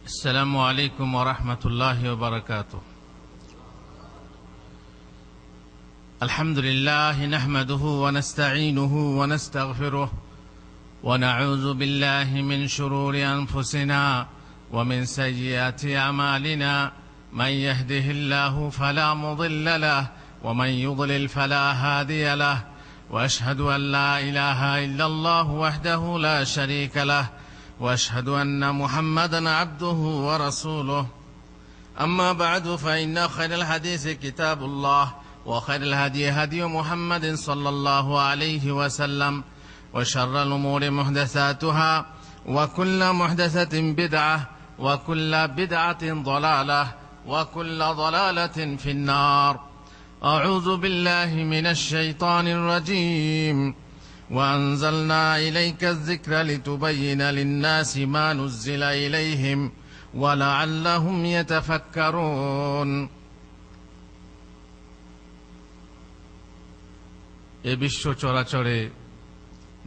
السلام عليكم ورحمة الله وبركاته. الحمد لله نحمده ونستعينه ونستغفره ونعوذ بالله من شرور أنفسنا ومن سيئات أعمالنا، من يهده الله فلا مضل له ومن يضلل فلا هادي له، وأشهد أن لا إله إلا الله وحده لا شريك له، وأشهد أن محمدا عبده ورسوله. أما بعد، فإن خير الحديث كتاب الله، وخير الهدي هدي محمد صلى الله عليه وسلم، وشر الأمور محدثاتها، وكل محدثة بدعة، وكل بدعة ضلالة، وكل ضلالة في النار. أعوذ بالله من الشيطان الرجيم. وأنزلنا إليك الذكر لتبين للناس ما نزل إليهم ولعلهم يتفكرون. এ বিশ্ব চরাচরে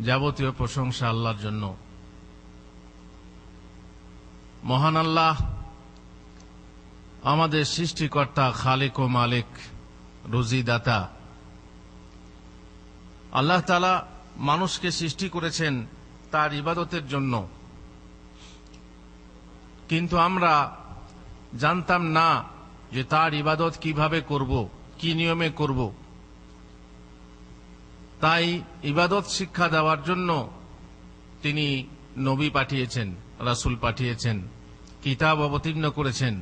যাবতীয় প্রশংসা আল্লাহর জন্য। মহান আল্লাহ আমাদের সৃষ্টিকর্তা, খালিক ও মালিক, রুজিদাতা। আল্লাহ তাআলা মানুষকে সৃষ্টি করেছেন তার ইবাদতের জন্য, কিন্তু আমরা জানতাম না যে তার ইবাদত কিভাবে করব, কি নিয়মে করব। তাই ইবাদত শিক্ষা দেওয়ার জন্য তিনি নবী পাঠিয়েছেন, রাসূল পাঠিয়েছেন, কিতাব অবতীর্ণ করেছেন।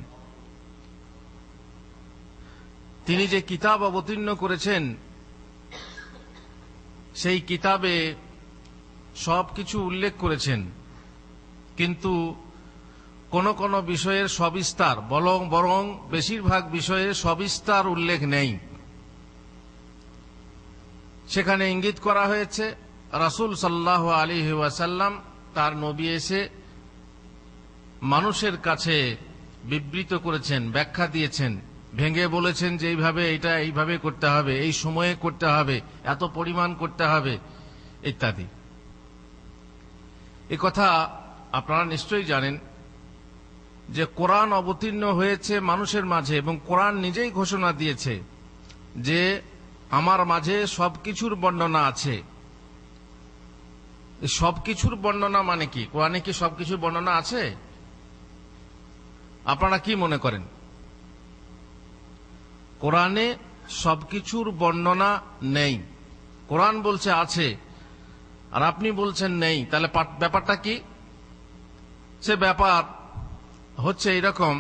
তিনি যে কিতাব অবতীর্ণ করেছেন সেই কিতাবে সবকিছু উল্লেখ করেছেন, কিন্তু কোন কোন বিষয়ের সবিস্তার, বরং বেশিরভাগ বিষয়ে সবিস্তার উল্লেখ নেই। সেখানে ইঙ্গিত করা হয়েছে রাসূল সাল্লাল্লাহু আলাইহি ওয়াসাল্লাম, তার নবী এসে মানুষের কাছে বিবৃত করেছেন, ব্যাখ্যা দিয়েছেন, ভেঙে বলেছেন যে এটা এইভাবে করতে হবে, এই সময়ে করতে হবে, এত পরিমাণ করতে হবে ইত্যাদি। এ কথা আপনারা নিশ্চয়ই জানেন যে কোরআন অবতীর্ণ হয়েছে মানুষের মাঝে, এবং কোরআন নিজেই ঘোষণা দিয়েছে যে আমার মাঝে সবকিছুর বর্ণনা আছে। সবকিছুর বর্ণনা মানে কি? কোরআনে কি সবকিছুর বর্ণনা আছে? আপনারা কি মনে করেন? কোরআনে সবকিছুর বর্ণনা নেই। কোরআন বলছে আছে, আর আপনি বলছেন নেই। তাহলে ব্যাপারটা কি? সে ব্যাপার হচ্ছে এরকম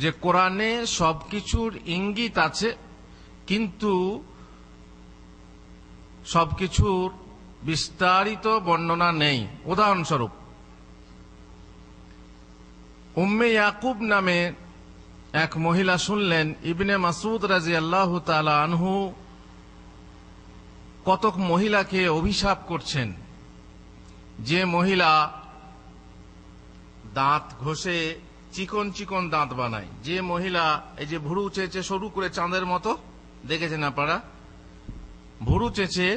যে কোরআনে সবকিছুর ইঙ্গিত আছে, কিন্তু সবকিছুর বিস্তারিত বর্ণনা নেই। উদাহরণস্বরূপ, উম্মে ইয়াকুব নামে এক মহিলা শুনলেন ইবনে মাসউদ রাদিয়াল্লাহু তাআলা আনহু কতক মহিলাকে অভিশাপ করছেন। যে মহিলা দাঁত ঘষে চিকন চিকন দাঁত বানায়, যে মহিলা এই যে ভুরু চেঁচে সরু করে চাঁদের মতো, দেখেছেন আপনারা, ভুরু চেঁচে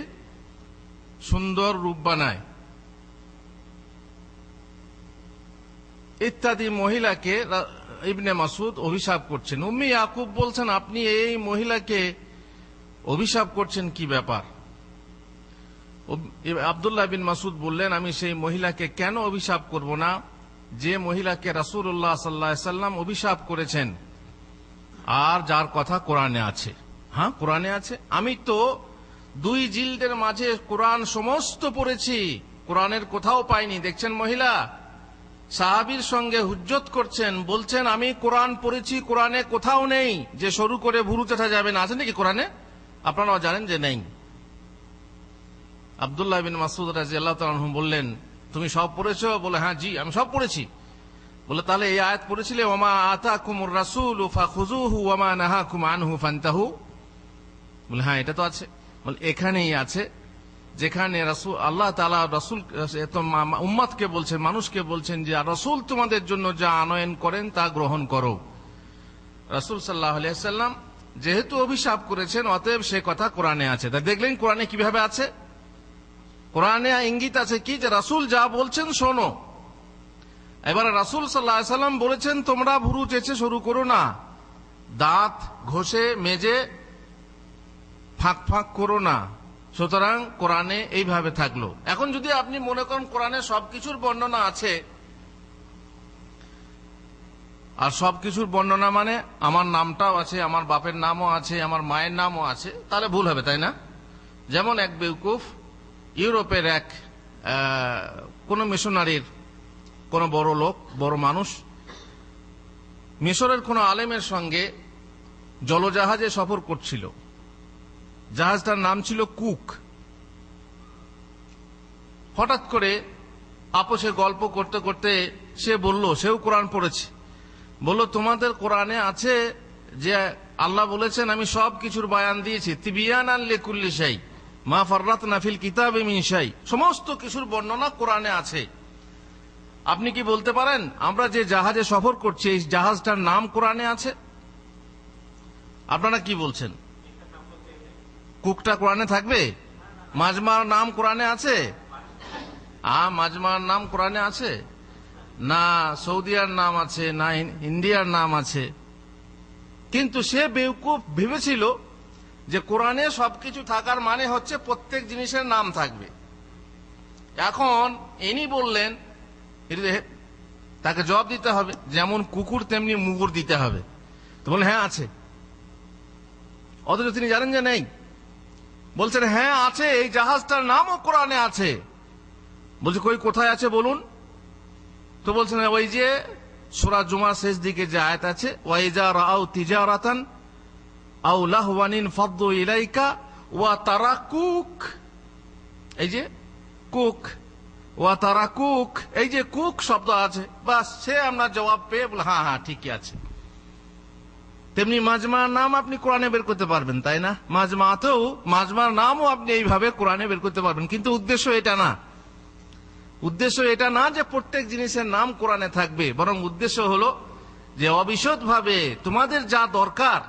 সুন্দর রূপ বানায়, ইত্যাদি মহিলাকে ইবনে মাসউদ অভিশাপ করছেন। উম্মে ইয়াকুব বলছেন, আপনি এই মহিলাকে অভিশাপ করছেন, কি ব্যাপার? আব্দুল্লাহ বিন মাসউদ বললেন, আমি সেই মহিলাকে কেন অভিশাপ করব না, যে মহিলাকে রাসূলুল্লাহ সাল্লাল্লাহু আলাইহি ওয়াসাল্লাম অভিশাপ করেছেন, আর যার কথা কোরআনে আছে। হ্যাঁ, কোরআনে আছে। আমি তো 2 জিলদের মাঝে কোরআন সমস্ত পড়েছি, কোরআনের কোথাও পাইনি। দেখছেন মহিলা সাহাবীর সঙ্গে হুজ্জত করছেন, বলছেন আমি কোরআন পড়েছি, কোরআনে কোথাও নেই যে সরু করে ভুরু চাটা যাবে না। আছে নাকি কোরআনে? আপনারাও জানেন যে নেই। আব্দুল্লাহ বিন মাসউদ রাদিয়াল্লাহু তাআলা আনহু বললেন, তুমি সব পড়েছো? বলে, হ্যাঁ জি, আমি সব পড়েছি। বলে, তাহলে এই আয়াত পড়েছিলে, ওমা আতাকুমুর রাসূলু ফাখুযুহু ওমা নাহাকুম আনহু ফান্তাহু? বলে, হ্যাঁ এটা তো আছে। বলে, এখানেই আছে যেখানে রাসূল, আল্লাহ তাআলা রাসূল উম্মতকে বলছেন, মানুষকে বলছেন যে রাসূল তোমাদের জন্য যা আনয়ন করেন তা গ্রহণ করো। রাসূল সাল্লাল্লাহু আলাইহি ওয়াসাল্লাম যেহেতু অভিশাপ করেছেন, অতএব সে কথা কোরআনে আছে। তা দেখলেন কোরআনে কিভাবে আছে? কোরআনে ইঙ্গিত আছে কি, যে রাসূল যা বলছেন শোনো। এবারে রাসূল সাল্লাল্লাহু আলাইহি সাল্লাম বলেছেন তোমরা ভুরু চেঁচে শুরু করো না, দাঁত ঘষে মেজে ফাঁক ফাঁক করো না। সুতরাং কোরআনে এইভাবে থাকলো। এখন যদি আপনি মনে করেন কোরআনে সবকিছুর বর্ণনা আছে, আর সবকিছুর বর্ণনা মানে আমার নামটাও আছে, আমার বাপের নামও আছে, আমার মায়ের নামও আছে, তাহলে ভুল হবে, তাই না? যেমন এক বেউকুফ ইউরোপের এক কোন মিশনারির কোন বড় লোক, বড় মানুষ, মিশরের কোন আলেমের সঙ্গে জলজাহাজে সফর করছিল। জাহাজটার নাম ছিল কুক। হঠাৎ করে আপোষে গল্প করতে করতে সে বলল, সেও কোরআন পড়েছে, বলল তোমাদের কোরআনে আছে যে আল্লাহ বলেছেন আমি সব কিছুর বয়ান দিয়েছি, তিবিয়ানান লিকুল্লি শাই মা ফাররাতনা ফিল কিতাবি মিন শাই, সমস্ত কিছুর বর্ণনা কোরআনে আছে। আপনি কি বলতে পারেন আমরা যে জাহাজে সফর করছি এই জাহাজটার নাম কোরআনে আছে? আপনারা কি বলছেন? কুকটা কোরআনে থাকবে? মাজমার নাম কোরআনে আছে? মাজমার নাম কোরআনে আছে না? সৌদিয়ার নাম আছে না? ইন্ডিয়ার নাম আছে? কিন্তু সে বেউকুফ ভেবেছিল যে কোরআনে সবকিছু থাকার মানে হচ্ছে প্রত্যেক জিনিসের নাম থাকবে। এখন ইনি বললেন, তাকে জবাব দিতে হবে, যেমন কুকুর তেমনি মুগুর দিতে হবে। তো বললেন হ্যাঁ আছে, অথচ তিনি জানেন যে নেই। বলছেন হ্যাঁ আছে, এই জাহাজটার নামও কোরআনে আছে। বলছে কই, কোথায় আছে বলুন? তো বলছেন ওই যে সূরা জুমার শেষ দিকে যে আয়াত আছে, ওয়াইজা রাআউ তিজারাতান আও লাহওয়ানিন ফাদ্দু ইলাইকা ওয়া তারাকুক। এই যে কুক, ওয়া তারাকুক, এই যে কুক শব্দ আছে, বাস সে আমরা জবাব পেয়ে বলে হ্যাঁ হ্যাঁ ঠিকই আছে। তেমনি মাজমার নাম আপনি কোরআনে বের করতে পারবেন, তাই না? মাজমাতেও মাজমার নামও আপনি এইভাবে কোরআনে বের করতে পারবেন, কিন্তু উদ্দেশ্য এটা না। উদ্দেশ্য এটা না যে প্রত্যেক জিনিসের নাম কোরআনে থাকবে, বরং উদ্দেশ্য হলো যে অবিশদ ভাবে তোমাদের যা দরকার,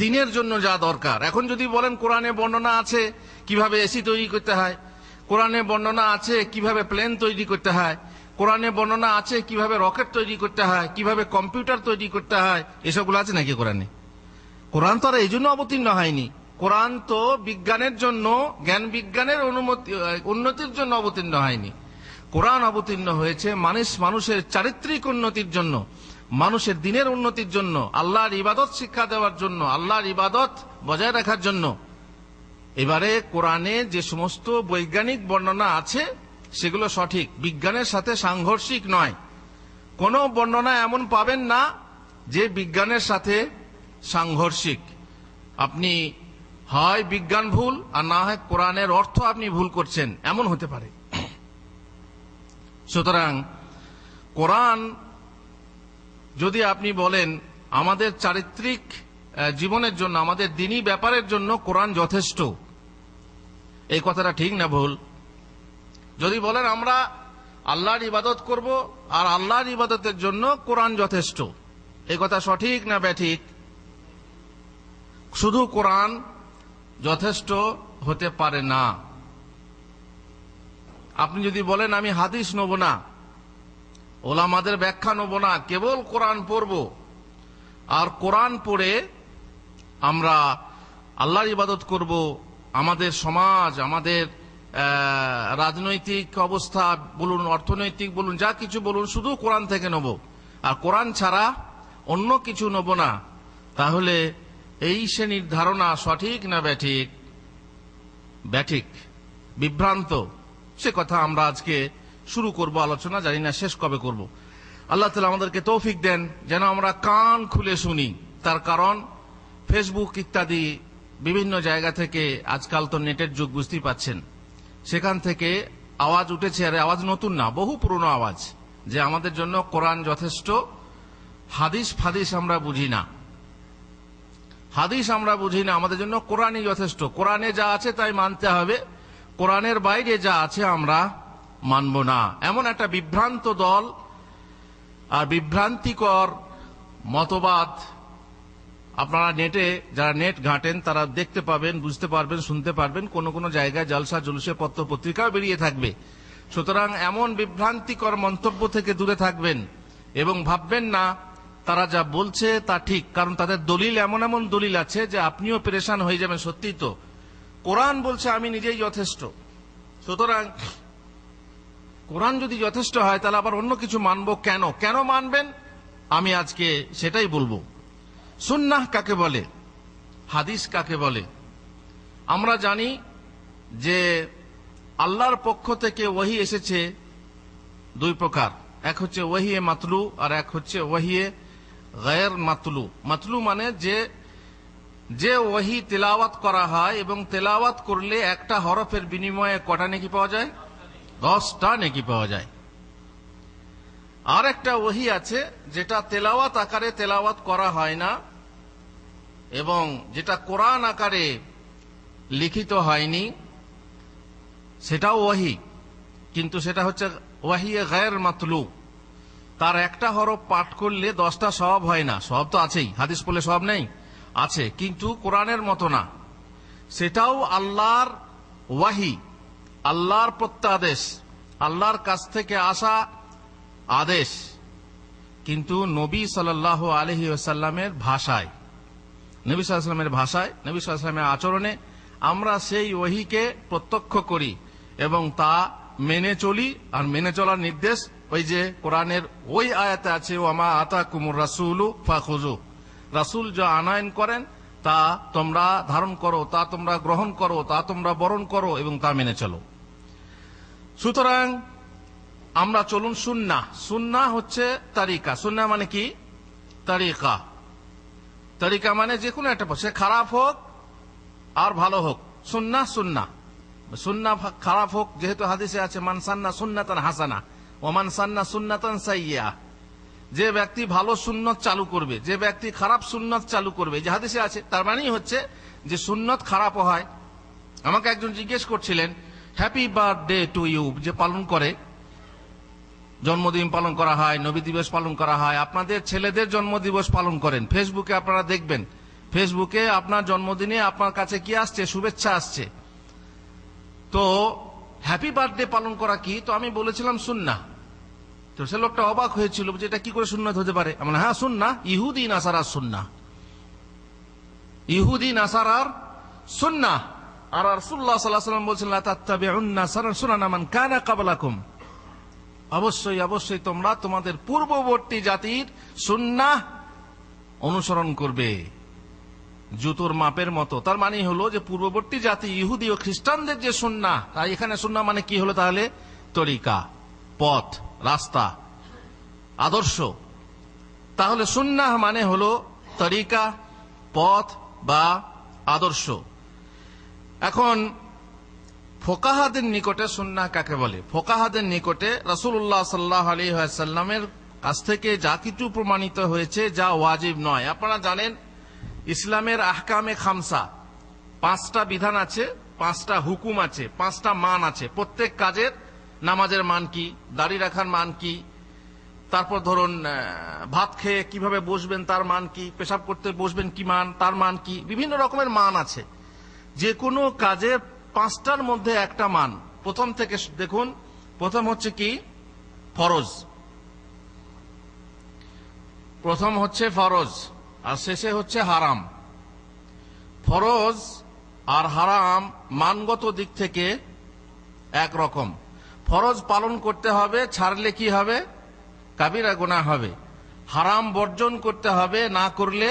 দিনের জন্য যা দরকার। এখন যদি বলেন কোরআনে বর্ণনা আছে কিভাবে এসি তৈরি করতে হয়, কোরআনে বর্ণনা আছে কিভাবে প্লেন তৈরি করতে হয়, কোরআনে বর্ণনা আছে কিভাবে রকেট তৈরি করতে হয়, কিভাবে কম্পিউটার তৈরি করতে হয়, এসবগুলো আছে নাকি কোরআনে? কোরআন তো আর এই জন্য অবতীর্ণ হয়নি। কোরআন তো বিজ্ঞানের জন্য, জ্ঞান বিজ্ঞানের উন্নতির জন্য অবতীর্ণ হয়নি। কোরআন অবতীর্ণ হয়েছে মানুষের চারিত্রিক উন্নতির জন্য, মানুষের দিনের উন্নতির জন্য, আল্লাহর ইবাদত শিক্ষা দেওয়ার জন্য, আল্লাহর ইবাদত বজায় রাখার জন্য। এবারে কোরআনে যে সমস্ত বৈজ্ঞানিক বর্ণনা আছে সেগুলো সঠিক, বিজ্ঞানের সাথে সাংঘর্ষিক নয়। কোন বর্ণনা এমন পাবেন না যে বিজ্ঞানের সাথে সাংঘর্ষিক। আপনি হয় বিজ্ঞান ভুল, আর না হয় কোরআনের অর্থ আপনি ভুল করছেন, এমন হতে পারে। সুতরাং কোরআন যদি আপনি বলেন আমাদের চারিত্রিক জীবনের জন্য, আমাদের দ্বীনি ব্যাপারের জন্য কোরআন যথেষ্ট, এই কথাটা ঠিক না ভুল? যদি বলেন আমরা আল্লাহর ইবাদত করব আর আল্লাহর ইবাদতের জন্য কোরআন যথেষ্ট, এই কথা সঠিক না ব্যাঠিক? শুধু কোরআন যথেষ্ট হতে পারে না। আপনি যদি বলেন আমি হাদিস নেব না, ওলামাদের ব্যাখ্যা নেব না, কেবল কোরআন পড়ব, আর কোরআন পড়ে আমরা আল্লাহর ইবাদত করব, আমাদের সমাজ, আমাদের রাজনৈতিক অবস্থা বলুন, অর্থনৈতিক বলুন, যা কিছু বলুন, শুধু কোরআন থেকে নেব, আর কোরআন ছাড়া অন্য কিছু নেব না, তাহলে এই শ্রেণীর ধারণা সঠিক না ব্যাঠিক? ব্যাঠিক, বিভ্রান্ত। সে কথা আমরা আজকে শুরু করব আলোচনা, জানি না শেষ কবে করব। আল্লাহ তাআলা আমাদেরকে তৌফিক দেন যেন আমরা কান খুলে শুনি। তার কারণ ফেসবুক ইত্যাদি বিভিন্ন জায়গা থেকে, আজকাল তো নেটের যুগ বুঝতেই পাচ্ছেন, সেখান থেকে আওয়াজ উঠেছে, আর আওয়াজ নতুন না, বহু পুরনো আওয়াজ, যে আমাদের জন্য কোরআন যথেষ্ট, হাদিস ফাদিস আমরা বুঝি না, হাদিস আমরা বুঝি না, আমাদের জন্য কোরআনই যথেষ্ট, কোরআনে যা আছে তাই মানতে হবে, কোরআনের বাইরে যা আছে আমরা মানব না। এমন একটা বিভ্রান্ত দল আর বিভ্রান্তিকর মতবাদ আপনারা নেটে, যারা নেট ঘাঁটেন তারা দেখতে পাবেন, বুঝতে পারবেন, শুনতে পারবেন। কোন কোন জায়গায় জলসা জুলুসে পত্র পত্রিকাও বেরিয়ে থাকবে, সুতরাং এমন বিভ্রান্তিকর মন্তব্য থেকে দূরে থাকবেন এবং ভাববেন না তারা যা বলছে তা ঠিক, কারণ তাদের দলিল এমন এমন দলিল আছে যে আপনিও পেরেশান হয়ে যাবেন। সত্যি তো, কোরআন বলছে আমি নিজেই যথেষ্ট। সুতরাং কোরআন যদি যথেষ্ট হয় তাহলে আবার অন্য কিছু মানবো কেন? কেন মানবেন আমি আজকে সেটাই বলবো। সুন্নাহ কাকে বলে, হাদিস কাকে বলে? আমরা জানি যে আল্লাহর পক্ষ থেকে ওহী এসেছে দুই প্রকার, এক হচ্ছে ওহিয়ে মাতলু আর এক হচ্ছে ওহিয়ে গায়র মাতলু। মাতলু মানে যে ওহী তেলাওয়াত করা হয় এবং তেলাওয়াত করলে একটা হরফের বিনিময়ে কটা নেকি পাওয়া যায়? 10টা নেকি পাওয়া যায়। আর একটা ওহী আছে যেটা তেলাওয়াত আকারে তেলাওয়াত করা হয় না এবং যেটা কোরআন আকারে লিখিত হয়নি, সেটাও ওহী, কিন্তু সেটা হচ্ছে ওহিয়ে গায়র মাতলু। তার একটা হরফ পাঠ করলে 10টা সওয়াব হয় না। সওয়াব তো আছেই, হাদিস পড়লে সওয়াব নেই, আছে, কিন্তু কোরআনের মতো না। সেটাও আল্লাহর ওয়াহি, আল্লাহর প্রত্যাদেশ, আল্লাহর কাছ থেকে আসা আদেশ, কিন্তু নবী সাল্লাল্লাহু আলাইহি ওয়াসাল্লামের ভাষায়, নবী সাল্লাল্লাহু আলাইহি ওয়াসাল্লামের ভাষায়, নবী সাল্লাল্লাহু আলাইহি ওয়াসাল্লামের আচরণে আমরা সেই ওহীকে প্রত্যক্ষ করি এবং তা মেনে চলি। আর মেনে চলার নির্দেশ ওই যে কোরআনের ওই আয়াতে আছে, ওয়ামা আতাকুমুর রাসূলু ফাখুযু, রাসূল যা আনায়ন করেন তা তোমরা ধারণ করো, তা তোমরা গ্রহণ করো, তা তোমরা বরণ করো এবং তা মেনে চলো। সুতরাং আমরা চলুন সুন্নাহ। সুন্নাহ হচ্ছে তরিকা। সুন্নাহ মানে কি? তরিকা। তরিকা মানে যে কোনো একটা, সে খারাপ হোক আর ভালো হোক, সুন্নাহ সুন্নাহ। সুন্নাহ খারাপ হোক, যেহেতু হাদিসে আছে মান সান্না সুন্নাতান হাসানা ওয়া মান সান্না সুন্নাতান সাইয়্যা, যে ব্যক্তি ভালো সুন্নত চালু করবে, যে ব্যক্তি খারাপ সুন্নত চালু করবে, যে হাদিসে আছে, তার মানেই হচ্ছে যে সুন্নত খারাপও হয়। আমাকে একজন জিজ্ঞেস করছিলেন হ্যাপি বার্থডে টু ইউ যে পালন করে, জন্মদিন পালন করা হয়, নবী দিবস পালন করা হয়, আপনাদের ছেলেদের জন্মদিবস পালন করেন, ফেসবুকে আপনারা দেখবেন, ফেসবুকে আপনার জন্মদিনে আপনার কাছে কি আসছে? শুভেচ্ছা আসছে। তো হ্যাপি বার্থডে পালন করা কি? তো আমি বলেছিলাম সুন্নাহ। তো সে লোকটা অবাক হয়েছিল যে এটা কি করে সুন্নাত হতে পারে। আমরা হ্যাঁ সুন্নাহ, ইহুদি নাসারার সুন্নাহ, ইহুদি নাসারার সুন্নাহ। আর রাসূলুল্লাহ সাল্লাল্লাহু আলাইহি ওয়াসাল্লাম বলেছেন লা তাত্তাবিউন্না সুনানা মান কানা ক্বাবলাকুম, অবশ্যই অবশ্যই তোমরা তোমাদের পূর্ববর্তী জাতির সুন্নাহ অনুসরণ করবে জুতোর মাপের মতো। তার মানে হলো যে পূর্ববর্তী জাতি ইহুদি ও খ্রিস্টানদের যে সুন্নাহ, তাই এখানে সুন্নাহ মানে কি হলো তাহলে? তরিকা, পথ, রাস্তা, আদর্শ। তাহলে সুন্নাহ মানে হলো তরিকা, পথ বা আদর্শ। এখন ফোকাহাদের নিকটে সুন্নাহ কাকে বলে? ফোকাহাদের নিকটে রাসূলুল্লাহ সাল্লাল্লাহু আলাইহি ওয়াসাল্লামের কাছ থেকে যা কিছু প্রমাণিত হয়েছে যা ওয়াজিব নয়। আপনারা জানেন ইসলামের আহকামে খামসা, 5টা বিধান আছে, 5টা হুকুম আছে, 5টা মান আছে। প্রত্যেক কাজের, নামাজের মান কি, দাড়ি রাখার মান কি, তারপর ধরুন ভাত খেয়ে কিভাবে বসবেন তার মান কি, পেশাব করতে বসবেন কি মান, তার মান কি, বিভিন্ন রকমের মান আছে। যে কোনো কাজের 5টার মধ্যে একটা মান। প্রথম থেকে দেখুন, প্রথম হচ্ছে কি? ফরজ। প্রথম হচ্ছে ফরজ আর শেষে হচ্ছে হারাম। ফরজ আর হারাম মানগত দিক থেকে একরকম। ফরজ পালন করতে হবে, ছাড়লে কি হবে? কাবিরা গুনাহ হবে। হারাম বর্জন করতে হবে, না করলে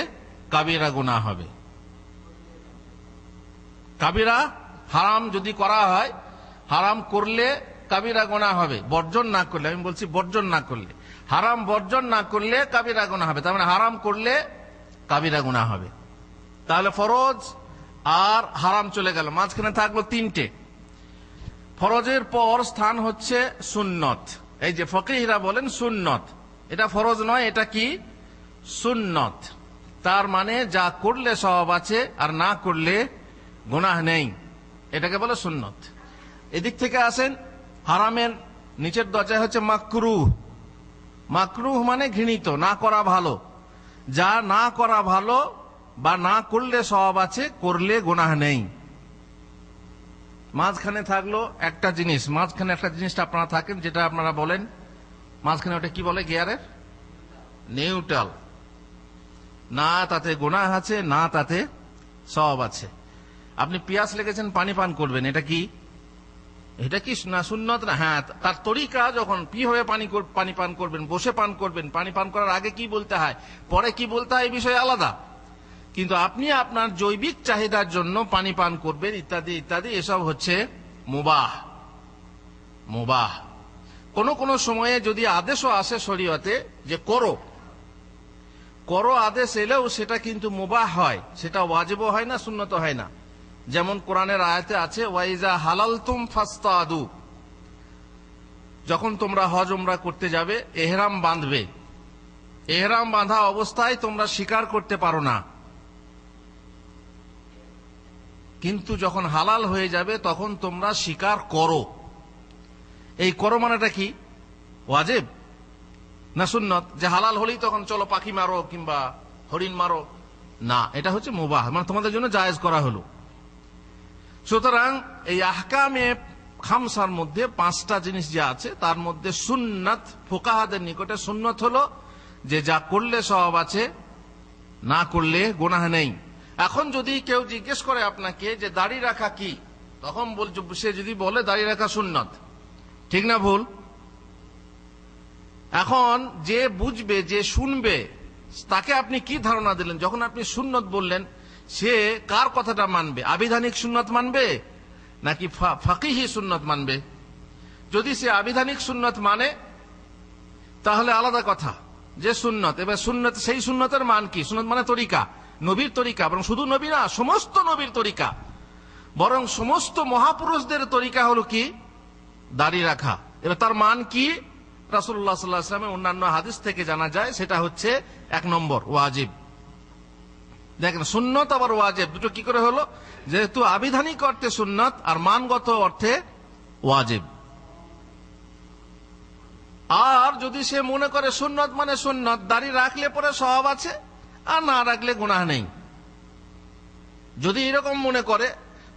কাবিরা গুনাহ হবে। কাবিরা, হারাম যদি করা হয়, হারাম করলে কাবিরা গুনাহ হবে, বর্জন না করলে, আমি বলছি বর্জন না করলে, হারাম বর্জন না করলে কাবিরা গুনাহ হবে। তার মানে হারাম করলে কাবিরা গুনাহ হবে। তাহলে ফরজ আর হারাম চলে গেল, মাঝখানে থাকলো 3টে। ফরজের পর স্থান হচ্ছে সুন্নত। এই যে ফকিহরা বলেন সুন্নত, এটা ফরজ নয়, এটা কি? সুন্নত। তার মানে যা করলে সওয়াব আছে আর না করলে গুনাহ নেই, এটাকে বলে সুন্নত। এদিক থেকে আসেন, হারামের নিচের দরজায় হচ্ছে মাকরুহ। মাকরুহ মানে ঘৃণিত, না করা ভালো। যা না করা ভালো বা না করলে সওয়াব আছে, করলে গুনাহ নেই। মাঝখানে থাকলো একটা জিনিস, মাঝখানে একটা জিনিসটা আপনারা থাকেন, যেটা আপনারা বলেন মাঝখানে, ওটা কি বলে গিয়ারের? নিউট্রাল। না তাতে গুনাহ আছে, না তাতে সওয়াব আছে। আপনি পিয়াস লেগেছেন, পানি পান করবেন, এটা কি? এটা কি না সুন্নত না? হ্যাঁ, তার তরিকা যখন কিভাবে পানি পান করবেন, বসে পান করবেন, পানি পান করার আগে কি বলতে হয়, পরে কি বলতে হয়, এই বিষয়ে আলাদা। কিন্তু আপনি আপনার জৈবিক চাহিদার জন্য পানি পান করবেন, ইত্যাদি ইত্যাদি, এসব হচ্ছে মুবাহ। মুবাহ। কোন কোন সময়ে যদি আদেশও আসে শরীয়তে যে করো করো, আদেশ এলেও সেটা কিন্তু মুবাহ হয়, সেটা ওয়াজিবও হয় না, সুন্নত হয় না। যেমন কোরআনের আয়াতে আছে, ওয়াইজা হালালতুম ফাসতাদু, যখন তোমরা হজ উমরা করতে যাবে এহরাম বাঁধবে, এহরাম বাঁধা অবস্থায় তোমরা শিকার করতে পারো না, কিন্তু যখন হালাল হয়ে যাবে তখন তোমরা শিকার করো। এই করো মানেটা কি? ওয়াজিব না সুন্নত? যে হালাল হলেই তখন চলো পাখি মারো কিংবা হরিণ মারো, না, এটা হচ্ছে মুবাহ, মানে তোমাদের জন্য জায়েজ করা হলো। সুতরাং এই আহকামে খামসার মধ্যে পাঁচটা জিনিস যা আছে তার মধ্যে সুন্নাত, ফুকাহাদের নিকটে সুন্নত হলো যে যা করলে সওয়াব আছে, না করলে গুনাহ নেই। এখন যদি কেউ জিজ্ঞেস করে আপনাকে যে দাড়ি রাখা কি, তখন সে যদি বলে দাড়ি রাখা সুন্নত, ঠিক না ভুল? এখন যে বুঝবে, যে শুনবে, তাকে আপনি কি ধারণা দিলেন? যখন আপনি সুন্নত বললেন, সে কার কথাটা মানবে? আবিধানিক সুন্নত মানবে নাকি ফাকিহি সুন্নত মানবে? যদি সে আবিধানিক সুন্নত মানে তাহলে আলাদা কথা, যে সুন্নত। এবার সুন্নত, সেই সুন্নতের মান কি? সুন্নত মানে তরিকা, নবীর তরিকা, বরং শুধু নবী না, সমস্ত নবীর তরিকা, বরং সমস্ত মহাপুরুষদের তরিকা হলো কি? দাড়ি রাখা। এবার তার মান কি? রাসূলুল্লাহ সাল্লাল্লাহু আলাইহি ওয়াসাল্লামের অন্যান্য হাদিস থেকে জানা যায়, সেটা হচ্ছে 1 নম্বর ওয়াজিব। দেখেন, সুন্নত আবার ওয়াজিব দুটো কি করে হলো? যেহেতু আবিধানিক অর্থে সুন্নত আর মানগত অর্থে ওয়াজিব। আর যদি সে মনে করে সুন্নত মানে সুন্নত, দাড়ি রাখলে পরে সওয়াব আছে আর না রাখলে গুনাহ নেই, যদি এরকম মনে করে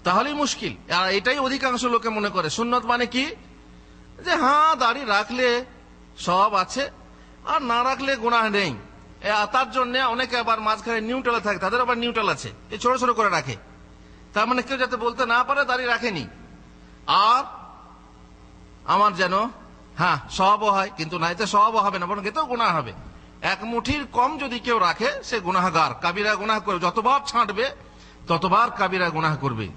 তাহলেই মুশকিল। আর এটাই অধিকাংশ লোকে মনে করে, সুন্নত মানে কি? যে হ্যাঁ, দাড়ি রাখলে সওয়াব আছে আর না রাখলে গুনাহ নেই। তার জন্য অনেকে আবার মাঝখানে নিউট্রাল থাকে, তাদের আবার নিউট্রাল আছে, এই ছোট ছোট করে রাখে। তার মানে কেউ যাতে বলতে না পারে দাড়ি রাখেনি, আর আমার যেন হ্যাঁ সওয়াবও হয়, কিন্তু নাইতে সওয়াবও হবে না, বরং এতেও গুনাহ হবে। এক মুঠির কম যদি কেউ রাখে, সে গুনাহগার, কাবিরা গুনাহ করবে, যতবার ছাঁটবে ততবার কাবিরা গুনাহ করবে।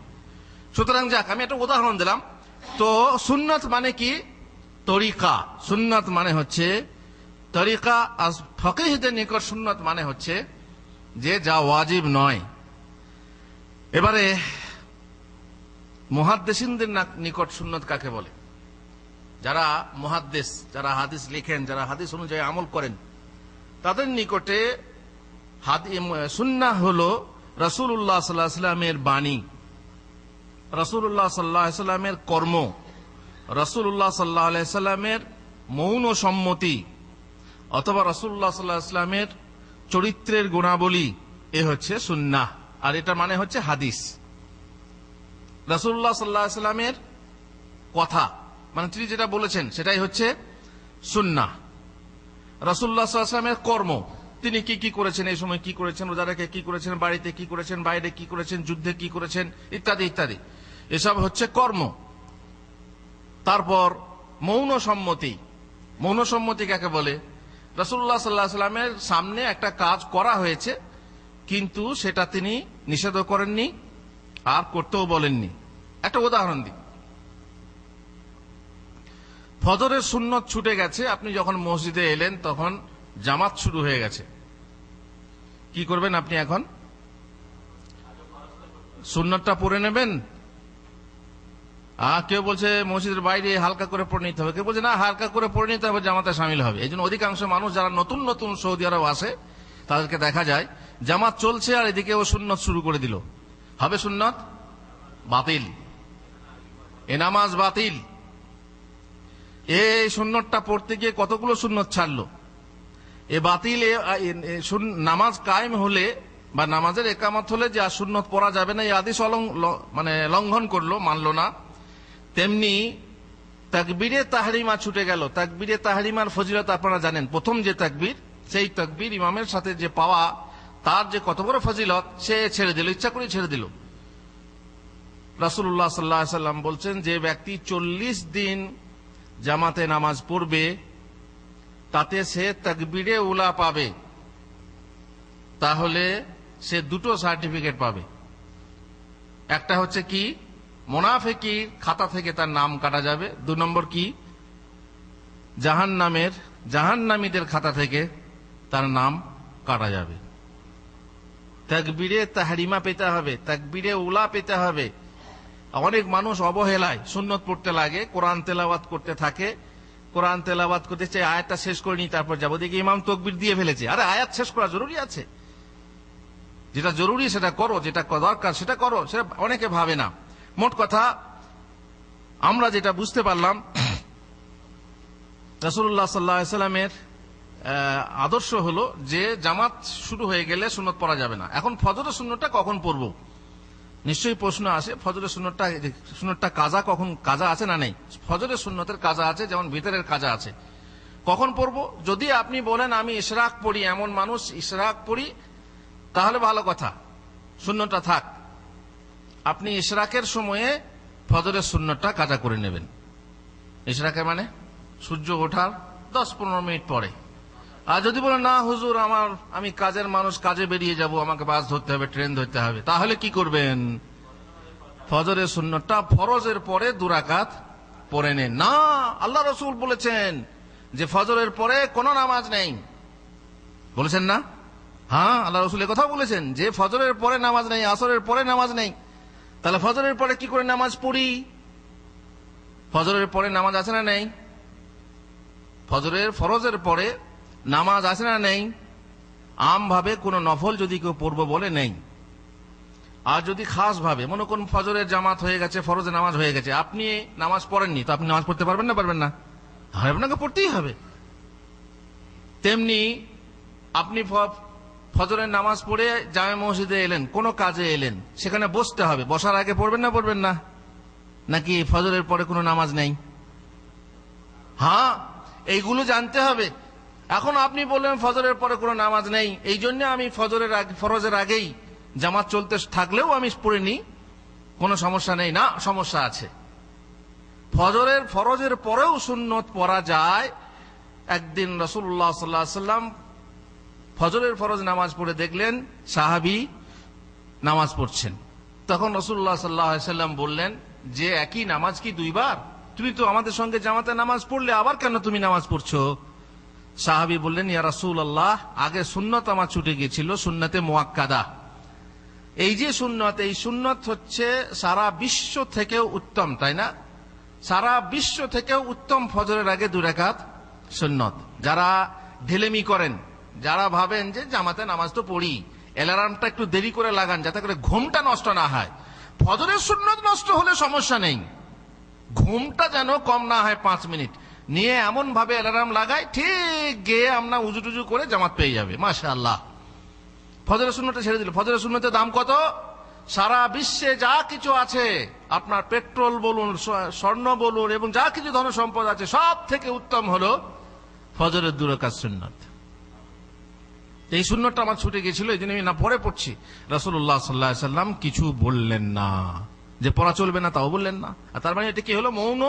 সুতরাং যাক, আমি একটা উদাহরণ দিলাম। তো সুন্নত মানে কি? তরিকা। সুন্নত মানে হচ্ছে তরিকা। আর ফকিহদের নিকট সুন্নত মানে হচ্ছে যে যা ওয়াজিব নয়। এবারে মুহাদ্দিসিনদের নিকট সুন্নত কাকে বলে? যারা মুহাদ্দিস, যারা হাদিস লিখেন, যারা হাদিস অনুযায়ী আমল করেন, তাদের নিকটে সুন্নাহ হলো রাসূলুল্লাহ সাল্লাল্লাহু আলাইহি ওয়াসাল্লামের বাণী, রাসূলুল্লাহ সাল্লাল্লাহু আলাইহি ওয়াসাল্লামের কর্ম, রাসূলুল্লাহ সাল্লাল্লাহু আলাইহি ওয়াসাল্লামের মৌন সম্মতি, অথবা রাসূলুল্লাহ সাল্লাল্লাহু আলাইহি ওয়াসাল্লামের চরিত্রের গুণাবলী, এ হচ্ছে সুন্নাহ। আর এটা মানে হচ্ছে হাদিস। রাসূলুল্লাহ সাল্লাল্লাহু আলাইহি ওয়াসাল্লামের কথা, মানে তিনি যেটা বলেছেন সেটাই হচ্ছে সুন্নাহ। রাসূলুল্লাহ সাল্লাল্লাহু আলাইহি ওয়াসাল্লামের কর্ম, তিনি কি কি করেছেন, এই সময় কি করেছেন, রোজা রেখে কি করেছেন, বাড়িতে কি করেছেন, বাইরে কি করেছেন, যুদ্ধে কি করেছেন, ইত্যাদি ইত্যাদি, এসব হচ্ছে কর্ম। তারপর মৌন সম্মতি। মৌন সম্মতি কাকে বলে? রাসূলুল্লাহ সাল্লাল্লাহু আলাইহি ওয়াসাল্লামের সামনে একটা কাজ করা হয়েছে, কিন্তু সেটা তিনি নিষেধও করেননি আর করতেও বলেননি। একটা উদাহরণ দিই। ফজরের সুন্নত ছুটে গেছে, আপনি যখন মসজিদে এলেন তখন জামাত শুরু হয়ে গেছে, কি করবেন আপনি? এখন সুন্নতটা পড়ে নেবেন। কেউ বলছে মসজিদের বাইরে হালকা করে পড়ে নিতে হবে, কেউ বলছে না হালকা করে পড়ে নিতে হবে, জামাতে শামিল হবে। এই জন্য অধিকাংশ মানুষ যারা নতুন নতুন সৌদি আরব আসে, তাদেরকে দেখা যায় জামাত চলছে আর এদিকে ও সুন্নত শুরু করে দিল, হবে সুন্নত বাতিল, এ নামাজ বাতিল। এই সুন্নতটা পড়তে গিয়ে কতগুলো সুন্নত ছাড়লো, এ বাতিল। নামাজ কায়েম হলে বা নামাজের একামত হলে যে সুন্নত পড়া যাবে না, এই আদেশ মানে লঙ্ঘন করলো, মানলো না, তেমনি তাকবীরে তাহরিমা ছুটে গেল। তাকবীরে তাহরিমার ফজিলত আপনারা জানেন। প্রথম যে তাকবীর, সেই তাকবীর ইমামের সাথে যে পাওয়া, তার যে কত বড় ফজিলত, সে ছেড়ে দিল, ইচ্ছা করে ছেড়ে দিল। রাসূলুল্লাহ সাল্লাল্লাহু আলাইহি ওয়াসাল্লাম বলছেন, যে ব্যক্তি 40 দিন জামাতে নামাজ পড়বে, তাতে সে তাকবীরে উলা পাবে, তাহলে সে দুটো সার্টিফিকেট পাবে। একটা হচ্ছে কি, মুনাফিকির খাতা থেকে তার নাম কাটা যাবে। 2 নম্বর কি, জাহান্নামীদের খাতা থেকে তার নাম কাটা যাবে। তাকবীরে তাহরিমা পেতে হবে, তাকবীরে উলা পেতে হবে। অনেক মানুষ অবহেলায় সুন্নত পড়তে লাগে, কোরআন তেলাওয়াত করতে থাকে, কোরআন তেলাওয়াত করতে চাই, আয়াতটা শেষ করে নি তারপর যাবো, দেখি ইমাম তাকবীর দিয়ে ফেলেছে। আরে আয়াত শেষ করা জরুরি আছে, যেটা জরুরি সেটা করো, যেটা দরকার সেটা করো, সেটা অনেকে ভাবে না। মোট কথা আমরা যেটা বুঝতে পারলাম, রাসূলুল্লাহ সাল্লাল্লাহু আলাইহি ওয়াসাল্লামের আদর্শ হলো যে জামাত শুরু হয়ে গেলে সুন্নত পড়া যাবে না। এখন ফজরের সুন্নতটা কখন পড়বো, নিশ্চয়ই প্রশ্ন আসে। ফজরের সুন্নতটা কাজা কখন, কাজা আছে না নেই? ফজরের সুন্নতের কাজা আছে, যেমন ভিতরের কাজা আছে। কখন পড়বো? যদি আপনি বলেন আমি ইশরাক পড়ি, এমন মানুষ ইশরাক পড়ি, তাহলে ভালো কথা, সুন্নতটা থাক। আপনি ইশরাকের সময়ে ফজরের সুন্নতটা কাজা করে নেবেন। ইশরাকের মানে সূর্য ওঠার 10-15 মিনিট পরে। আর যদি বলেন না হুজুর আমি কাজের মানুষ, কাজে বেরিয়ে যাব, আমাকে বাস ধরতে হবে, ট্রেন ধরতে হবে, তাহলে কি করবেন? ফজরের সুন্নতটা ফরজের পরে 2 রাকাত পড়ে নেন। না, আল্লাহ রাসূল বলেছেন যে ফজরের পরে কোনো নামাজ নেই, বলেছেন না? হ্যাঁ, আল্লাহ রাসূল এই কথা বলেছেন যে ফজরের পরে নামাজ নেই, আসরের পরে নামাজ নেই। তাহলে ফজরের পরে কি করে নামাজ পড়ি? ফজরের পরে নামাজ আছে না নেই? ফরজের পরে নামাজ আছে না নেই? আমভাবে কোনো নফল যদি কেউ পড়বো বলে নেই। আর যদি খাস ভাবে মনে করুন ফজরের জামাত হয়ে গেছে, ফরজের নামাজ হয়ে গেছে, আপনি নামাজ পড়েননি, তো আপনি নামাজ পড়তে পারবেন না? পারবেন না? আপনাকে পড়তেই হবে। তেমনি আপনি ফজরের নামাজ পড়ে জামে মসজিদে এলেন, কোনো কাজে এলেন, সেখানে বসতে হবে। বসার আগে পড়বেন না পড়বেন না? নাকি ফজরের পরে কোনো নামাজ নেই? হ্যাঁ, এইগুলো জানতে হবে। এখন আপনি বললেন ফজরের পরে কোনো নামাজ নেই, এই জন্য আমি ফরজের আগেই জামাত চলতে থাকলেও আমি পড়ে নি, কোনো সমস্যা নেই। না, সমস্যা আছে। ফরজের পরেও সুন্নত পড়া যায়। একদিন রাসূলুল্লাহ সাল্লাল্লাহু আলাইহি ওয়াসাল্লাম ফজরের ফরজ নামাজ পড়ে দেখলেন সাহাবী নামাজ পড়ছেন। তখন রাসূলুল্লাহ সাল্লাল্লাহু আলাইহি ওয়াসাল্লাম বললেন যে একই নামাজ কি 2 বার? তুমি তো আমাদের সঙ্গে জামাতে নামাজ পড়লে, আবার কেন তুমি নামাজ পড়ছো? সাহাবী বললেন, ইয়া রাসূলুল্লাহ, আগে সুন্নত আমার ছুটে গিয়েছিল, সুন্নতে মুআক্কাদা। এই যে সুন্নত, এই সুন্নত হচ্ছে সারা বিশ্ব থেকেও উত্তম, তাই না? সারা বিশ্ব থেকেও উত্তম ফজরের আগে 2 রাকাত সুন্নত। যারা ঢেলেমি করেন, যারা ভাবেন যে জামাতে নামাজ তো পড়ি, অ্যালার্মটা একটু দেরি করে লাগান যাতে করে ঘুমটা নষ্ট না হয়। ফজরের সুন্নত নষ্ট হলে সমস্যা নেই, ঘুমটা যেন কম না হয় 5 মিনিট নিয়ে এমন ভাবে অ্যালার্ম লাগায়, ঠিক গিয়ে আমরা উজু টুজু করে জামাত পেয়ে যাবে, মাশাআল্লাহ। ফজরের সুন্নতটা ছেড়ে দিল। ফজরের সুন্নতের দাম কত? সারা বিশ্বে যা কিছু আছে, আপনার পেট্রোল বলুন, স্বর্ণ বলুন, এবং যা কিছু ধন সম্পদ আছে, সব থেকে উত্তম হলো ফজরের 2 রাকাত সুন্নত। এই সুন্নতটা আমার ছুটে গিয়েছিল, এই জন্য আমি না পরে পড়ছি। রাসূলুল্লাহ সাল্লাল্লাহু আলাইহি ওয়াসাল্লাম কিছু বললেন না, যে পড়া চলবে না তাও বললেন না। আর তার মানে এটা কি হলো? মৌন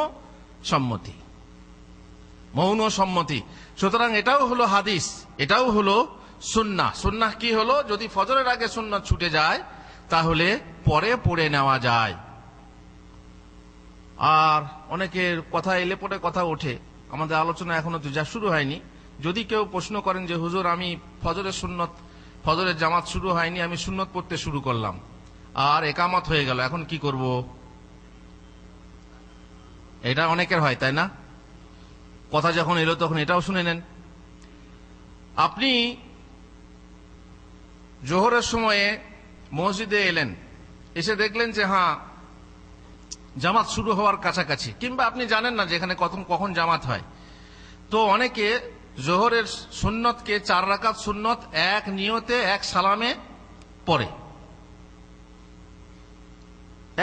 সম্মতি, মৌন সম্মতি। সুতরাং এটাও হলো হাদিস, এটাও হলো সুন্নাহ। সুন্নাহ কি হলো? যদি ফজরের আগে সুন্নাত ছুটে যায় তাহলে পরে পড়ে নেওয়া যায়। আর অনেকের কথা এলে পরে কথা ওঠে, আমাদের আলোচনা এখনো তো যা শুরু হয়নি। যদি কেউ প্রশ্ন করেন যে হুজুর আমি ফজরের জামাত শুরু হয়নি, আমি সুন্নত পড়তে শুরু করলাম আর একামত হয়ে গেল, এখন কি করব? এটা অনেকের হয়, তাই না? কথা যখন এলো তখন এটাও শুনে নেন। আপনি জোহরের সময়ে মসজিদে এলেন, এসে দেখলেন যে হ্যাঁ জামাত শুরু হওয়ার কাছাকাছি, কিংবা আপনি জানেন না যে এখানে কখন জামাত হয়। তো অনেকে জোহরের সুন্নতকে 4 রাকাত সুন্নত এক নিয়তে এক সালামে পড়ে।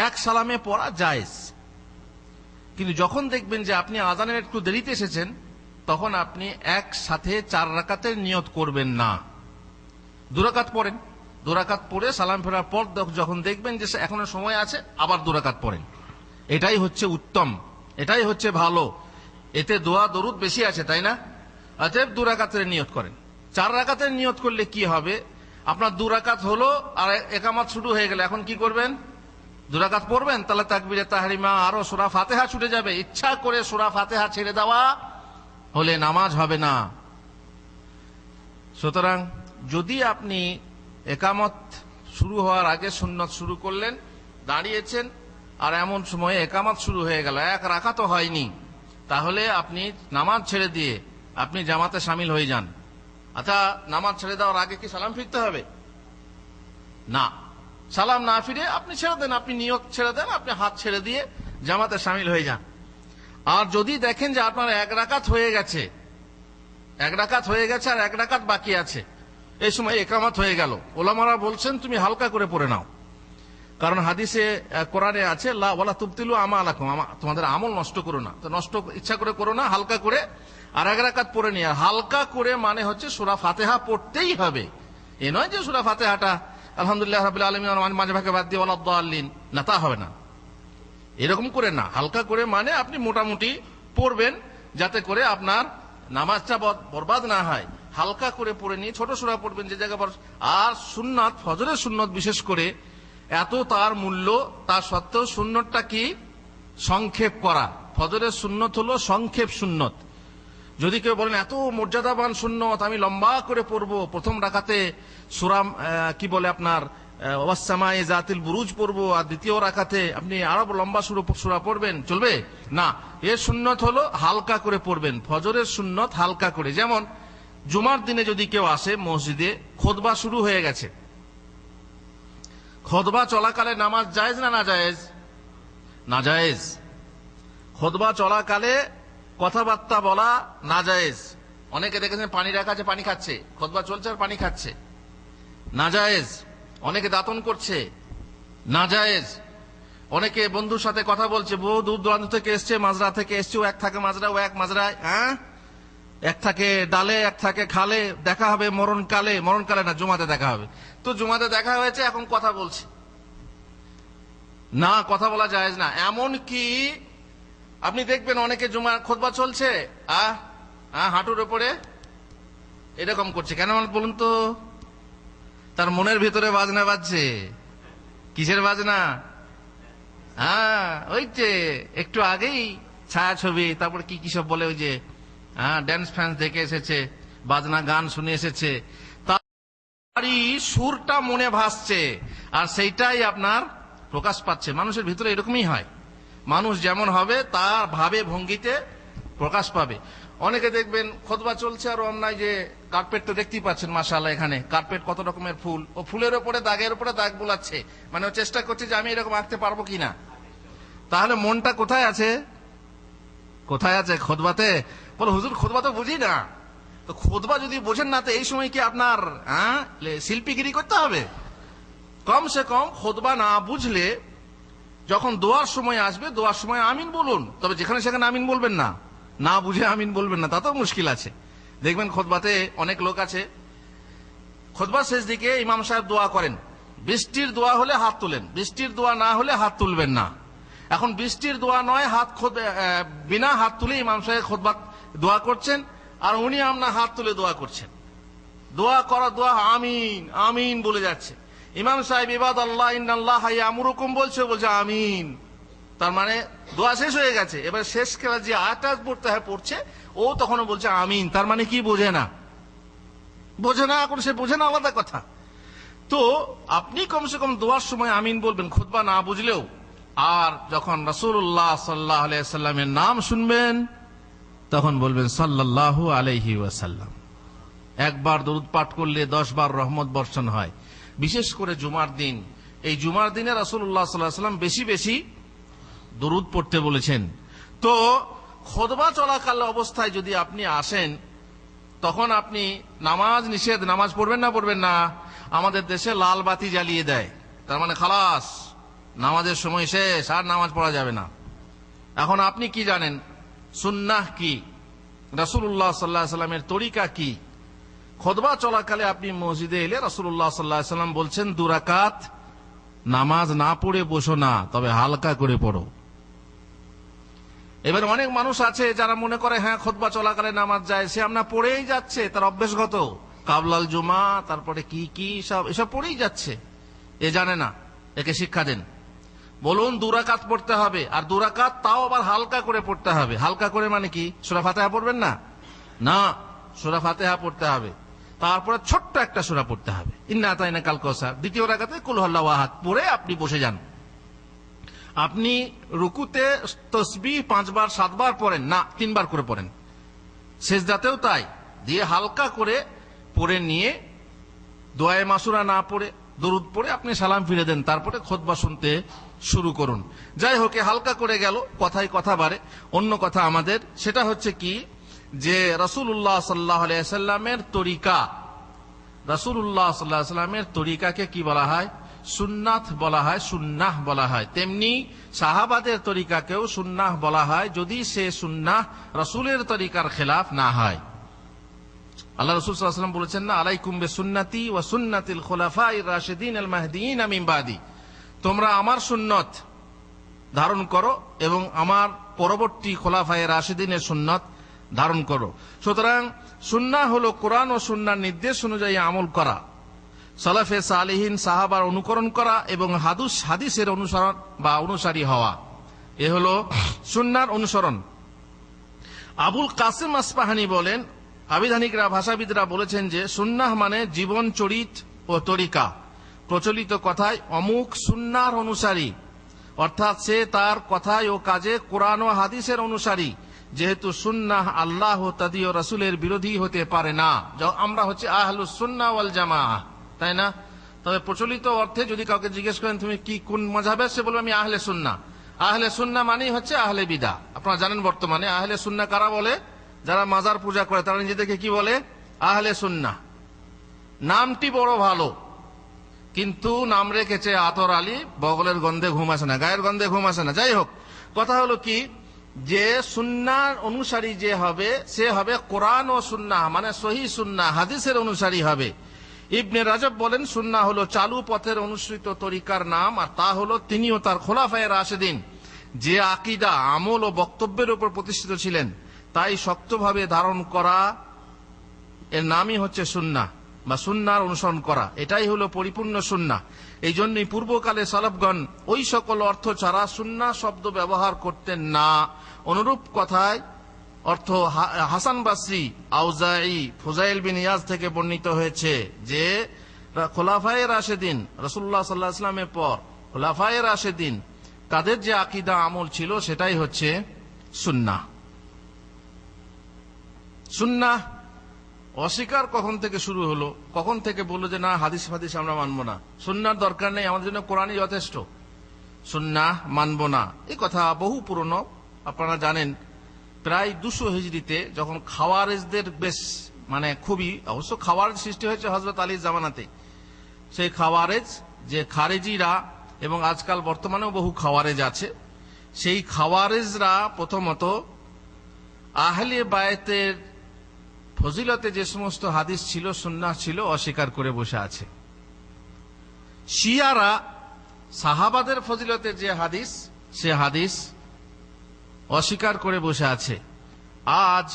এক সালামে পড়া জায়েজ, কিন্তু যখন দেখবেন যে আপনি আজানের একটু দেরিতে এসেছেন, তখন আপনি একসাথে 4 রাকাতের নিয়ত করবেন না, 2 রাকাত পড়েন। 2 রাকাত পড়ে সালাম ফেরার পর যখন দেখবেন যে এখনো সময় আছে, আবার 2 রাকাত পড়েন। এটাই হচ্ছে উত্তম, এটাই হচ্ছে ভালো। এতে দোয়া দরুদ বেশি আছে, তাই না? অতএব 2 রাকাতের নিয়ত করেন। 4 রাকাতের নিয়ত করলে কি হবে, আপনার 2 রাকাত হলো আর একামত শুরু হয়ে গেল, এখন কি করবেন? 2 রাকাত পড়বেন, তাহলে তাকবীরে তাহরিমা আরো সূরা ফাতিহা ছুটে যাবে। ইচ্ছা করে সূরা ফাতিহা ছেড়ে দেওয়া হলে নামাজ হবে না। সুতরাং যদি আপনি একামত শুরু হওয়ার আগে সুন্নত শুরু করলেন, দাঁড়িয়েছেন, আর এমন সময়ে একামত শুরু হয়ে গেল, 1 রাকাতও হয়নি, তাহলে আপনি নামাজ ছেড়ে দিয়ে আপনি জামাতে শামিল হয়ে যান। আচ্ছা, নামাজ ছেড়ে দেওয়ার আগে কি সালাম ফিরতে হবে? না, সালাম না ফিরে আপনি ছেড়ে দেন, আপনি নিয়ত ছেড়ে দেন, আপনি হাত ছেড়ে দিয়ে জামাতে শামিল হয়ে যান। আর যদি দেখেন যে আপনার 1 রাকাত হয়ে গেছে, 1 রাকাত হয়ে গেছে আর 1 রাকাত বাকি আছে, এই সময় একামত হয়ে গেল, ওলামারা বলছেন তুমি হালকা করে পড়ে নাও। কারণ হাদিসে কোরআনে আছে লা ওয়ালা তুবতিলু আমালাকুম, তোমাদের আমল নষ্ট করো না। তো নষ্ট ইচ্ছা করে করো না, হালকা করে আর 1 রাকাত পড়ে নিয়ে। হালকা করে মানে হচ্ছে সূরা ফাতিহা পড়তেই হবে। এ নয় যে সূরা ফাতিহাটা আলহামদুলিল্লাহ রাব্বিল আলামিন মাঝে ভাগে বাদ দিয়ে ওয়ালা দাল্লিন, না, তা হবে না। এরকম করে না, হালকা করে মানে আপনি মোটামুটি পড়বেন, যাতে করে আপনার নামাজটা বরবাদ না হয়। হালকা করে পড়ে নিয়ে ছোট সূরা পড়বেন যে জায়গা। আর সুন্নাত, ফজরের সুন্নত বিশেষ করে এত তার মূল্য, তা সত্ত্বেও সুন্নতটা কি? সংক্ষেপ করা। ফজরের সুন্নত হলো সংক্ষেপ সুন্নত। যদি কেউ বলেন এত মর্যাদাবান সুন্নত আমি লম্বা করে পড়বো, প্রথম রাকাতে সূরা কি বলে আপনার ওয়াসসামায়ে যাতিল বুরুজ পড়বো, আর দ্বিতীয় রাকাতে আপনি আরো লম্বা সূরা পড়বেন, চলবে না। এর সুন্নত হলো হালকা করে পড়বেন। ফজরের সুন্নত হালকা করে। যেমন জুমার দিনে যদি কেউ আসে মসজিদে, খুতবা শুরু হয়ে গেছে, খুতবা চলাকালে নামাজ জায়েজ না নাজায়েজ? নাজায়েজ। খুতবা চলাকালে কথাবার্তা বলা নাজায়েজ। অনেকে দেখেছেন পানি রাখা আছে, পানি খাচ্ছে, খুতবা চলছে আর পানি খাচ্ছে, নাজায়েজ। অনেকে দাঁতন করছে, নাজায়েজ। অনেকে বন্ধুর সাথে কথা বলছে, বহু দূর দূরান্ত থেকে এসছে, মাজরা থেকে এসছে, ও এক থাকে মাজরা, ও এক মাজরায়, এক থাকে ডালে, এক থাকে খালে, দেখা হবে মরণকালে। মরণকালে না, জুমাতে দেখা হবে। তো জুমাতে দেখা হয়েছে, এখন কথা বলছে না, কথা বলা জায়েজ না। এমন কি আপনি দেখবেন অনেকে জুমার খুতবা চলছে, হাঁটুর উপরে এরকম করছে। কেন বলুন তো? তার মনের ভিতরে বাজনা বাজছে। কিসের বাজনা? ওই যে একটু আগেই ছায়া ছবি, তারপর কি সব বলে, ওই যে ড্যান্স ফ্যান্স দেখে এসেছে, বাজনা গান শুনে এসেছে, তারই সুরটা মনে ভাসছে, আর সেইটাই আপনার প্রকাশ পাচ্ছে। মানুষের ভিতরে এরকমই হয়, মানুষ যেমন হবে তার ভাবে ভঙ্গিতে প্রকাশ পাবে। অনেকে দেখবেন খুতবা চলছে আর অন্যায় যে কার্পেট তো দেখতেই পাচ্ছেন, মাশাআল্লাহ, এখানে কার্পেট কত রকমের ফুল, ও ফুলের উপরে দাগের উপরে দাগ বোলাচ্ছে, মানে ও চেষ্টা করছে যে আমি এরকম আঁকতে পারবো কিনা। তাহলে মনটা কোথায় আছে? কোথায় আছে? খুতবাতে। বলো হুজুর খুতবা তো বুঝি না। তো খুতবা যদি বোঝেন না, তো এই সময় কি আপনার শিল্পীগিরি করতে হবে? কমসে কম খুতবা না বুঝলে যখন দোয়ার সময় আসবে, দোয়ার সময় আমিন বলুন। তবে যেখানে সেখানে আমিন বলবেন না, না বুঝে আমিন বলবেন না, তাতেও মুশকিল আছে। দেখবেন খুতবাতে অনেক লোক আছে, খুতবার শেষ দিকে ইমাম সাহেব দোয়া করেন, বৃষ্টির দোয়া হলে হাত তুলেন, বৃষ্টির দোয়া না হলে হাত তুলবেন না। এখন বৃষ্টির দোয়া নয়, বিনা হাত তুলে ইমাম সাহেব খুতবা দোয়া করছেন, আর উনি আপনার হাত তুলে দোয়া করছেন। দোয়া করা দোয়া আমিন আমিন বলে যাচ্ছে। ইমাম সাহেব ইবাদাল্লাহ ইন্নাল্লাহা ইয়ামুরুকুম বলছে আমিন। তার মানে দোয়া শেষ হয়ে গেছে, এবার শেষ খেলা যে আয়াতটা পড়তে হয় পড়ছে, ও তখনও বলছে আমিন। তার মানে কি? বোঝে না, বোঝে না। এখন সে বোঝে না, আলাদা কথা। তো আপনি কমসে কম দোয়ার সময় আমিন বলবেন, খুতবা না বুঝলেও। আর যখন রাসূলুল্লাহ সাল্লাল্লাহু আলাইহি ওয়াসাল্লামের নাম শুনবেন, তখন বলবেন সাল্লাল্লাহু আলাইহি ওয়াসাল্লাম। একবার দরুদ পাঠ করলে 10 বার রহমত বর্ষণ হয়। বিশেষ করে জুমার দিন, এই জুমার দিনে রাসূলুল্লাহ সাল্লাল্লাহু আলাইহি ওয়াসাল্লাম বেশি বেশি দরুদ পড়তে বলেছেন। তো খুতবা চলাকাল অবস্থায় যদি আপনি আসেন, তখন আপনি নামাজ নিষেধ, নামাজ পড়বেন না পড়বেন না। আমাদের দেশে লাল বাতি জ্বালিয়ে দেয়, তার মানে খালাস, নামাজের সময় শেষ, আর নামাজ পড়া যাবে না। এখন আপনি কি জানেন সুন্নাহ কি, রাসূলুল্লাহ সাল্লাল্লাহু আলাইহি সাল্লামের তরিকা কি? খুতবা চলাকালে আপনি মসজিদে এলে রাসূলুল্লাহ সাল্লাল্লাহু আলাইহি সাল্লাম বলছেন 2 রাকাত নামাজ না পড়ে বসো না, তবে হালকা করে পড়ো। এবার অনেক মানুষ আছে যারা মনে করে হ্যাঁ খুতবা চলাকালে নামাজ যায়, সে আমরা পড়েই যাচ্ছে, তার অভ্যেসগত কাবলাল জুমা, তারপরে কি কি সব এসব পড়েই যাচ্ছে, এ জানে না। একে শিক্ষা দেন, বলুন 2 রাকাত পড়তে হবে, আর 2 রাকাত তাও আবার হালকা করে পড়তে হবে। হালকা করে মানে কি? সূরা ফাতিহা পড়বেন না? না, সূরা ফাতিহা পড়তে হবে, তারপরে ছোট্ট একটা সূরা পড়তে হবে, ইন্না আতাইনাকাল কাউসার। দ্বিতীয় রাকাতে কুল হুয়াল্লাহু আহাদ পড়ে আপনি বসে যান। আপনি রুকুতে তাসবিহ 5 বার 7 বার পড়েন না, 3 বার করে পড়েন। সিজদাতেও তাই, দিয়ে হালকা করে পড়ে নিয়ে দোয়ায়ে মাসুরা না পড়ে দরুদ পড়ে আপনি সালাম ফিরে দেন, তারপরে খুতবা শুনতে শুরু করুন। যাই হোক, হালকা করে গেল, কথায় কথা বাড়ে। অন্য কথা আমাদের সেটা হচ্ছে কি, যে রাসূলুল্লাহ সাল্লাল্লাহু আলাইহি ওয়াসাল্লামের তরিকা, রাসূলুল্লাহ সাল্লাল্লাহু আলাইহি ওয়াসাল্লামের তরিকাকে কি বলা হয়? সুন্নাত বলা হয়, সুন্নাহ বলা হয়। তেমনি সাহাবাদের তরিকাকেও সুন্নাহ বলা হয়, যদি সে সুন্নাহ রাসূলের তরিকার খেলাফ না হয়। আল্লাহ রাসূল সাল্লাল্লাহু আলাইহি ওয়াসাল্লাম বলেছেন না, আলাইকুম বিসুন্নতি ওয়া সুন্নাতিল খুলাফায়ে রাশিদিন আল মাহদিয়িন মিন বাদি, তোমরা আমার সুন্নত ধারণ করো এবং আমার পরবর্তী খোলাফায়ে রাশিদিনের সুন্নত ধারণ করো। সুতরাং সুন্নাহ হলো কোরআন ও সুন্নাহর নির্দেশ অনুযায়ী আমল করা, সালাফে সালেহিন সাহাবার অনুকরণ করা এবং হাদিসের অনুসরণ বা অনুসারী হওয়া, এ হলো সুন্নাহর অনুসরণ। আবুল কাসেম আসফাহানি বলেন, আবিধানিকরা ভাষাবিদরা বলেছেন যে সুন্নাহ মানে জীবন চরিত ও তরিকা। প্রচলিত কথায় অমুক সুন্নাহর অনুসারী, অর্থাৎ সে তার কথায় ও কাজে কোরআন ও হাদিসের অনুসারী। যেহেতু সুন্নাহ আল্লাহ ও তাদিও রাসূলের বিরোধী হতে পারে না, আমরা হচ্ছে আহলুস সুন্নাহ ওয়াল জামাআহ, তাই না? তবে প্রচলিত অর্থে যদি কাউকে জিজ্ঞেস করেন তুমি কি কোন মাযহাবের, সে বলবে আমি আহলে সুন্নাহ। আহলে সুন্নাহ মানেই হচ্ছে আহলে বিদআহ। আপনারা জানেন বর্তমানে আহলে সুন্নাহ কারা বলে? যারা মাজার পূজা করে তারা নিজেদেরকে কি বলে? আহলে সুন্নাহ। নামটি বড় ভালো, কিন্তু নাম রেখেছে আতর আলী, বগলের গন্ধে ঘুম আসে না, গায়ের গন্ধে ঘুম আসে না। যাই হোক, কথা হলো কি, যে সুন্নাহর অনুসারী যে হবে সে হবে কোরআন ও সুন্নাহ মানে সহিহ সুন্নাহ হাদিসের অনুসারী হবে। ইবনে রাজব বলেন সুন্নাহ হলো চালু পথের অনুসৃত তরিকার নাম, আর তা হলো তিনি ও তার খোলাফায়ে রাশিদিন যে আকীদা, আমল ও বক্তব্যের উপর প্রতিষ্ঠিত ছিলেন তাই শক্তভাবে ধারণ করা, এর নামই হচ্ছে সুন্নাহ বা সুন্নাহর অনুসরণ করা। এটাই হলো পরিপূর্ণ সুন্নাহ। এই জন্যই পূর্বকালে সালাফগণ ওই সকল অর্থ ছাড়া সুন্নাহ শব্দ ব্যবহার করতেন না। অনুরূপ কথায় অর্থ হাসান বাসরি, আউজাঈ, ফুজাইল বিন ইয়াজ থেকে বর্ণিত হয়েছে যে খোলাফায়ে রাশিদিন রাসূলুল্লাহ সাল্লাল্লাহু আলাইহি ওয়াসাল্লামের পর খোলাফায়ে রাশিদিন তাদের যে আকীদা আমল ছিল সেটাই হচ্ছে সুন্নাহ। সুন্নাহ অস্বীকার কখন থেকে শুরু হলো? কখন থেকে বললো যে না হাদিস ফাদিস আমরা মানবো না, সুন্নাহর দরকার নেই, আমাদের জন্য কোরআনই যথেষ্ট, সুন্নাহ মানবো না? এই কথা বহু পুরনো। আপনারা জানেন প্রায় 200 হিজরিতে যখন খাওয়ারেজদের বেশ মানে খুবই, অবশ্য খাওয়ারেজ সৃষ্টি হয়েছে হযরত আলীর জামানাতে, সেই খাওয়ারেজ যে খারেজিরা, এবং আজকাল বর্তমানেও বহু খাওয়ারেজ আছে, সেই খাওয়ারেজরা প্রথমত আহলে বায়তের ফজিলতে যে সমস্ত হাদিস ছিল, সুন্নাহ ছিল, অস্বীকার করে বসে আছে। শিয়ারা সাহাবাদের ফজিলতে যে হাদিস, সে হাদিস অস্বীকার করে বসে আছে। আজ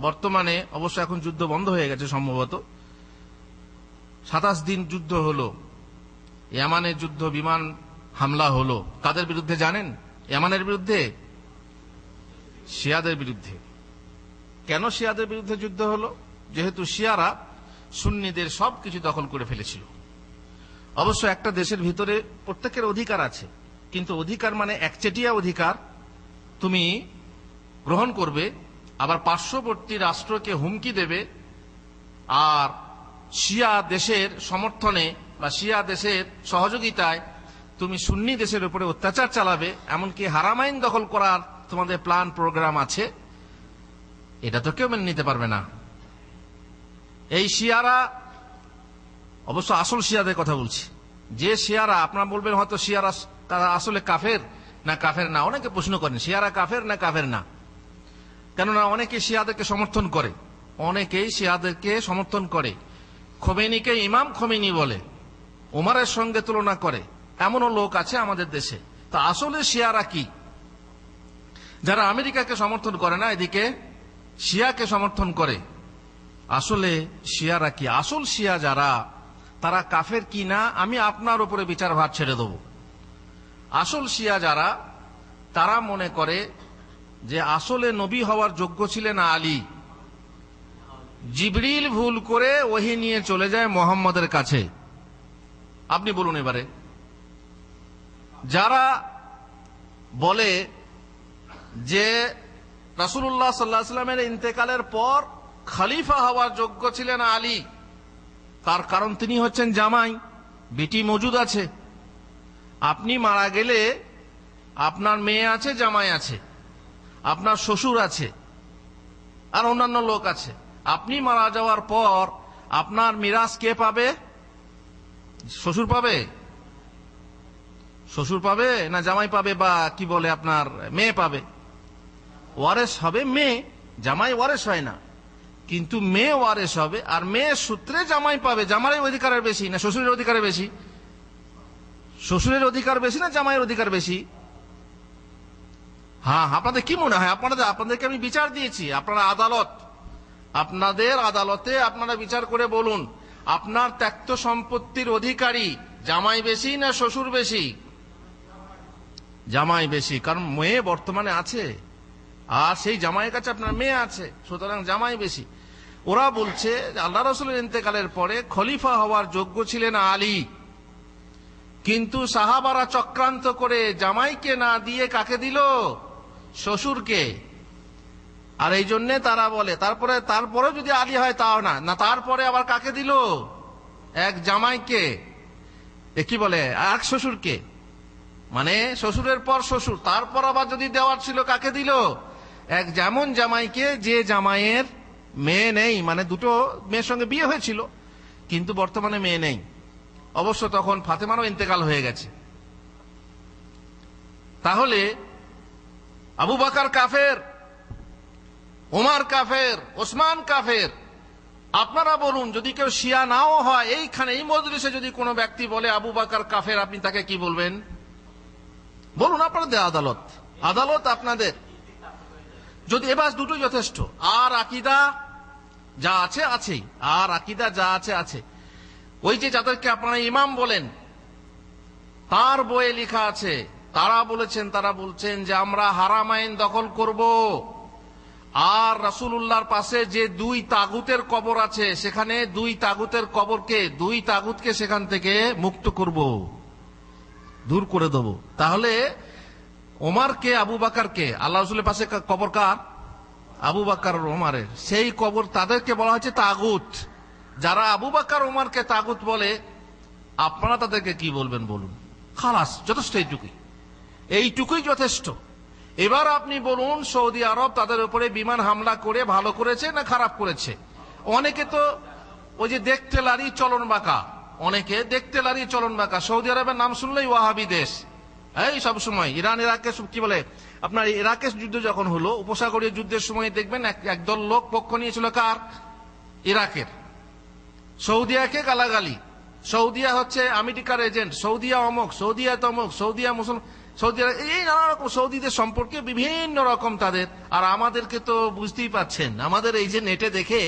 বর্তমানে অবশ্য এখন যুদ্ধ বন্ধ হয়ে গেছে সম্ভবত, 27 দিন যুদ্ধ হলো, ইয়ামানের যুদ্ধ, বিমান হামলা হলো। কাদের বিরুদ্ধে জানেন? ইয়ামানের বিরুদ্ধে, শিয়াদের বিরুদ্ধে। কেন শিয়াদের বিরুদ্ধে যুদ্ধ হলো? যেহেতু শিয়ারা সুন্নিদের সবকিছু দখল করে ফেলেছিল। অবশ্য একটা দেশের ভিতরে প্রত্যেকের অধিকার আছে, কিন্তু অধিকার মানে একচেটিয়া অধিকার তুমি গ্রহণ করবে, আবার পার্শ্ববর্তী রাষ্ট্রকে হুমকি দেবে, আর শিয়া দেশের সমর্থনে বা শিয়া দেশের সহযোগিতায় তুমি সুন্নি দেশের উপরে অত্যাচার চালাবে, এমনকি হারামাইন দখল করার তোমাদের প্ল্যান প্রোগ্রাম আছে, এটা তো কেউ মেনে নিতে পারবে না। এই শিয়ারা, অবশ্য আসল শিয়াদের কথা বলছি, যে শিয়ারা আপনারা বলবেন হয়তো শিয়ারা তারা আসলে কাফের, না কাফের না? অনেকে প্রশ্ন করেন শিয়ারা কাফের না কাফের না। কেননা অনেকে শিয়াদেরকে সমর্থন করে, অনেকেই শিয়াদেরকে সমর্থন করে, খোমেনিকে ইমাম খোমেনি বলে, ওমরের সঙ্গে তুলনা করে, এমনও লোক আছে আমাদের দেশে। তা আসলে শিয়ারা কি? যারা আমেরিকাকে সমর্থন করে না, এদিকে শিয়াকে সমর্থন করে, আসলে শিয়ারা কি? আসল শিয়া যারা, তারা কাফের কি না আমি আপনার উপরে বিচার ভার ছেড়ে দেব। আসল শিয়া যারা, তারা মনে করে যে আসলে নবী হওয়ার যোগ্য ছিলেন আলী, জিবরিল ভুল করে ওহী নিয়ে চলে যায় মোহাম্মদের কাছে। আপনি বলুন এবারে, যারা বলে যে রাসূলুল্লাহ সাল্লাল্লাহু আলাইহি ওয়াসাল্লামের ইন্তেকালের পর খলিফা হওয়ার যোগ্য ছিলেন আলী, তার কারণ তিনি হচ্ছেন জামাই, বেটি মজুদ আছে। আপনি মারা গেলে আপনার মেয়ে আছে, জামাই আছে, আপনার শ্বশুর আছে, আর অন্যান্য লোক আছে। আপনি মারা যাওয়ার পর আপনার মিরাস কে পাবে? শ্বশুর পাবে? শ্বশুর পাবে না জামাই পাবে, বা কি বলে আপনার মেয়ে পাবে? ওয়ারেস হবে মেয়ে, জামাই ওয়ারেস হয় না, কিন্তু মেয়ে ওয়ারেস হবে, আর মেয়ের সূত্রে জামাই পাবে। জামাইয়ের অধিকারের বেশি না শ্বশুরের অধিকারের বেশি? শ্বশুরের অধিকার বেশি না জামাইয়ের অধিকার বেশি? হ্যাঁ, আপনাদের কি মনে হয়? আপনাদেরকে আমি বিচার দিয়েছি, আপনারা আদালত, আপনাদের আদালতে আপনারা বিচার করে বলুন, আপনার ত্যক্ত সম্পত্তির অধিকারী জামাই বেশি না শ্বশুর বেশি? জামাই বেশি, কারণ মেয়ে বর্তমানে আছে, আর সেই জামাইয়ের কাছে আপনার মেয়ে আছে, সুতরাং জামাই বেশি। ওরা বলছে আল্লাহ রাসূলের ইন্তেকালের পরে খলিফা হওয়ার যোগ্য ছিলেন আলী, কিন্তু সাহাবারা চক্রান্ত করে জামাইকে না দিয়ে কাকে দিল? শ্বশুরকে। আর এই জন্যে তারা বলে তারপরে যদি আলী হয় তাও না, তারপরে আবার কাকে দিল? এক জামাইকে, কি বলে এক শ্বশুরকে, মানে শ্বশুরের পর শ্বশুর, তারপর আবার যদি দেওয়ার ছিল কাকে দিল? এক যেমন জামাইকে, যে জামাইয়ের মেয়ে নেই, মানে দুটো মেয়ের সঙ্গে বিয়ে হয়েছিল কিন্তু বর্তমানে মেয়ে নেই। অবশ্য তখন ফাতেমারও ইন্তেকাল হয়ে গেছে। তাহলে আবু বকর কাফের, ওমর কাফের, ওসমান কাফের। আপনারা বলুন, যদি কেউ শিয়া নাও হয়, এইখানে এই মজলিসে যদি কোনো ব্যক্তি বলে আবু বকর কাফের, আপনি তাকে কি বলবেন? বলুন, আপনাদের আদালত, আদালত আপনাদের। যদি এবার দুটোই যথেষ্ট, আর আকীদা যা আছে আছেই, আর আকীদা যা আছে আছে। ওই যে যাদেরকে আপনারা ইমাম বলেন, তার বইয়ে লেখা আছে, তারা বলছেন যে আমরা হারামাইন দখল করব, আর রাসূলুল্লাহর পাশে যে দুই তাগুতের কবর আছে, সেখানে দুই তাগুতের কবরকে, দুই তাগুতকে সেখান থেকে মুক্ত করব, দূর করে দেব। তাহলে ওমরকে, আবু বকরকে, আল্লাহ রাসূলের পাশে কবর কার? আবু বকর ওমরের, সেই কবর তাদেরকে বলা হচ্ছে তাগুত। যারা আবু বকর ওমরকে তাগুত বলে, আপনারা তাদেরকে কি বলবেন বলুন? খালাস, যথেষ্ট, এইটুকুই যথেষ্ট। এবার আপনি বলুন, সৌদি আরব তাদের উপরে বিমান হামলা করে ভালো করেছে না খারাপ করেছে? অনেকে তো ওই যে দেখতে লারি চলন বাঁকা, অনেকে দেখতে লারি চলন বাঁকা। সৌদি আরবের নাম শুনলেই ওয়াহাবি দেশ, এই সব সময় ইরান ইরাকের কি বলে আপনার ইরাকের যুদ্ধ যখন হলো, উপসাগরীয় যুদ্ধের সময় দেখবেন একদল লোক পক্ষ নিয়েছিল কার? ইরাকের। সৌদিয়াকে গালাগালি, সৌদিয়া হচ্ছে আমেরিকার এজেন্ট, সৌদিয়া অমুক, সৌদিয়া তমুক, সৌদিয়া মুসলমান, সৌদি, এই নানা রকম সৌদিদের সম্পর্কে বিভিন্ন রকম তাদের। আর আমাদেরকে তো বুঝতেই পাচ্ছেন, আমাদের এই যে নেটে দেখে,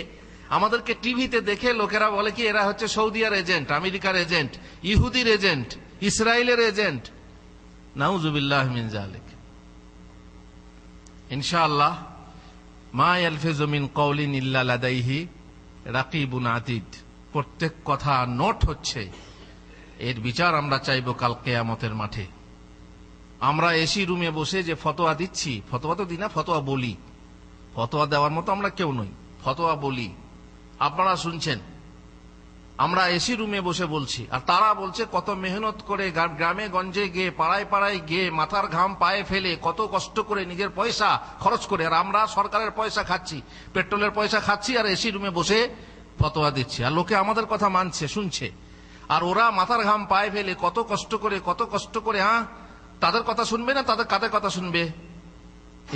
আমাদেরকে টিভিতে দেখে লোকেরা বলে কি এরা হচ্ছে সৌদিয়ার এজেন্ট, আমেরিকার এজেন্ট, ইহুদির এজেন্ট, ইসরায়েলের এজেন্ট। নাউজুবিল্লাহ মিন যালিক। ইনশাআল্লাহ মা ইয়ালফিযু মিন কওলিন ইল্লা লাদাইহি রাকিবুন আতীদ। প্রত্যেক কথা নোট হচ্ছে, এর বিচার আমরা চাইব কাল কিয়ামতের মাঠে। আমরা এসি রুমে বসে যে ফতোয়া দিচ্ছি, ফতোয়া তো দিই না, ফতোয়া বলি। ফতোয়া দেওয়ার মতো আমরা কেউ নই, ফতোয়া বলি, আপনারা শুনছেন। আমরা এসি রুমে বসে বলছি, আর তারা বলছে কত মেহনত করে গ্রামে গঞ্জে গিয়ে, পাড়ায় পাড়ায় গিয়ে, মাথার ঘাম পায়ে ফেলে, কত কষ্ট করে নিজের পয়সা খরচ করে, আর আমরা সরকারের পয়সা খাচ্ছি, পেট্রোলের পয়সা খাচ্ছি, আর এসি রুমে বসে ফতোয়া দিচ্ছি, আর লোকে আমাদের কথা মানছে, শুনছে। আর ওরা মাথার ঘাম পায়ে ফেলে কত কষ্ট করে, হ্যাঁ, তাদের কথা শুনবে না কাদের কথা শুনবে?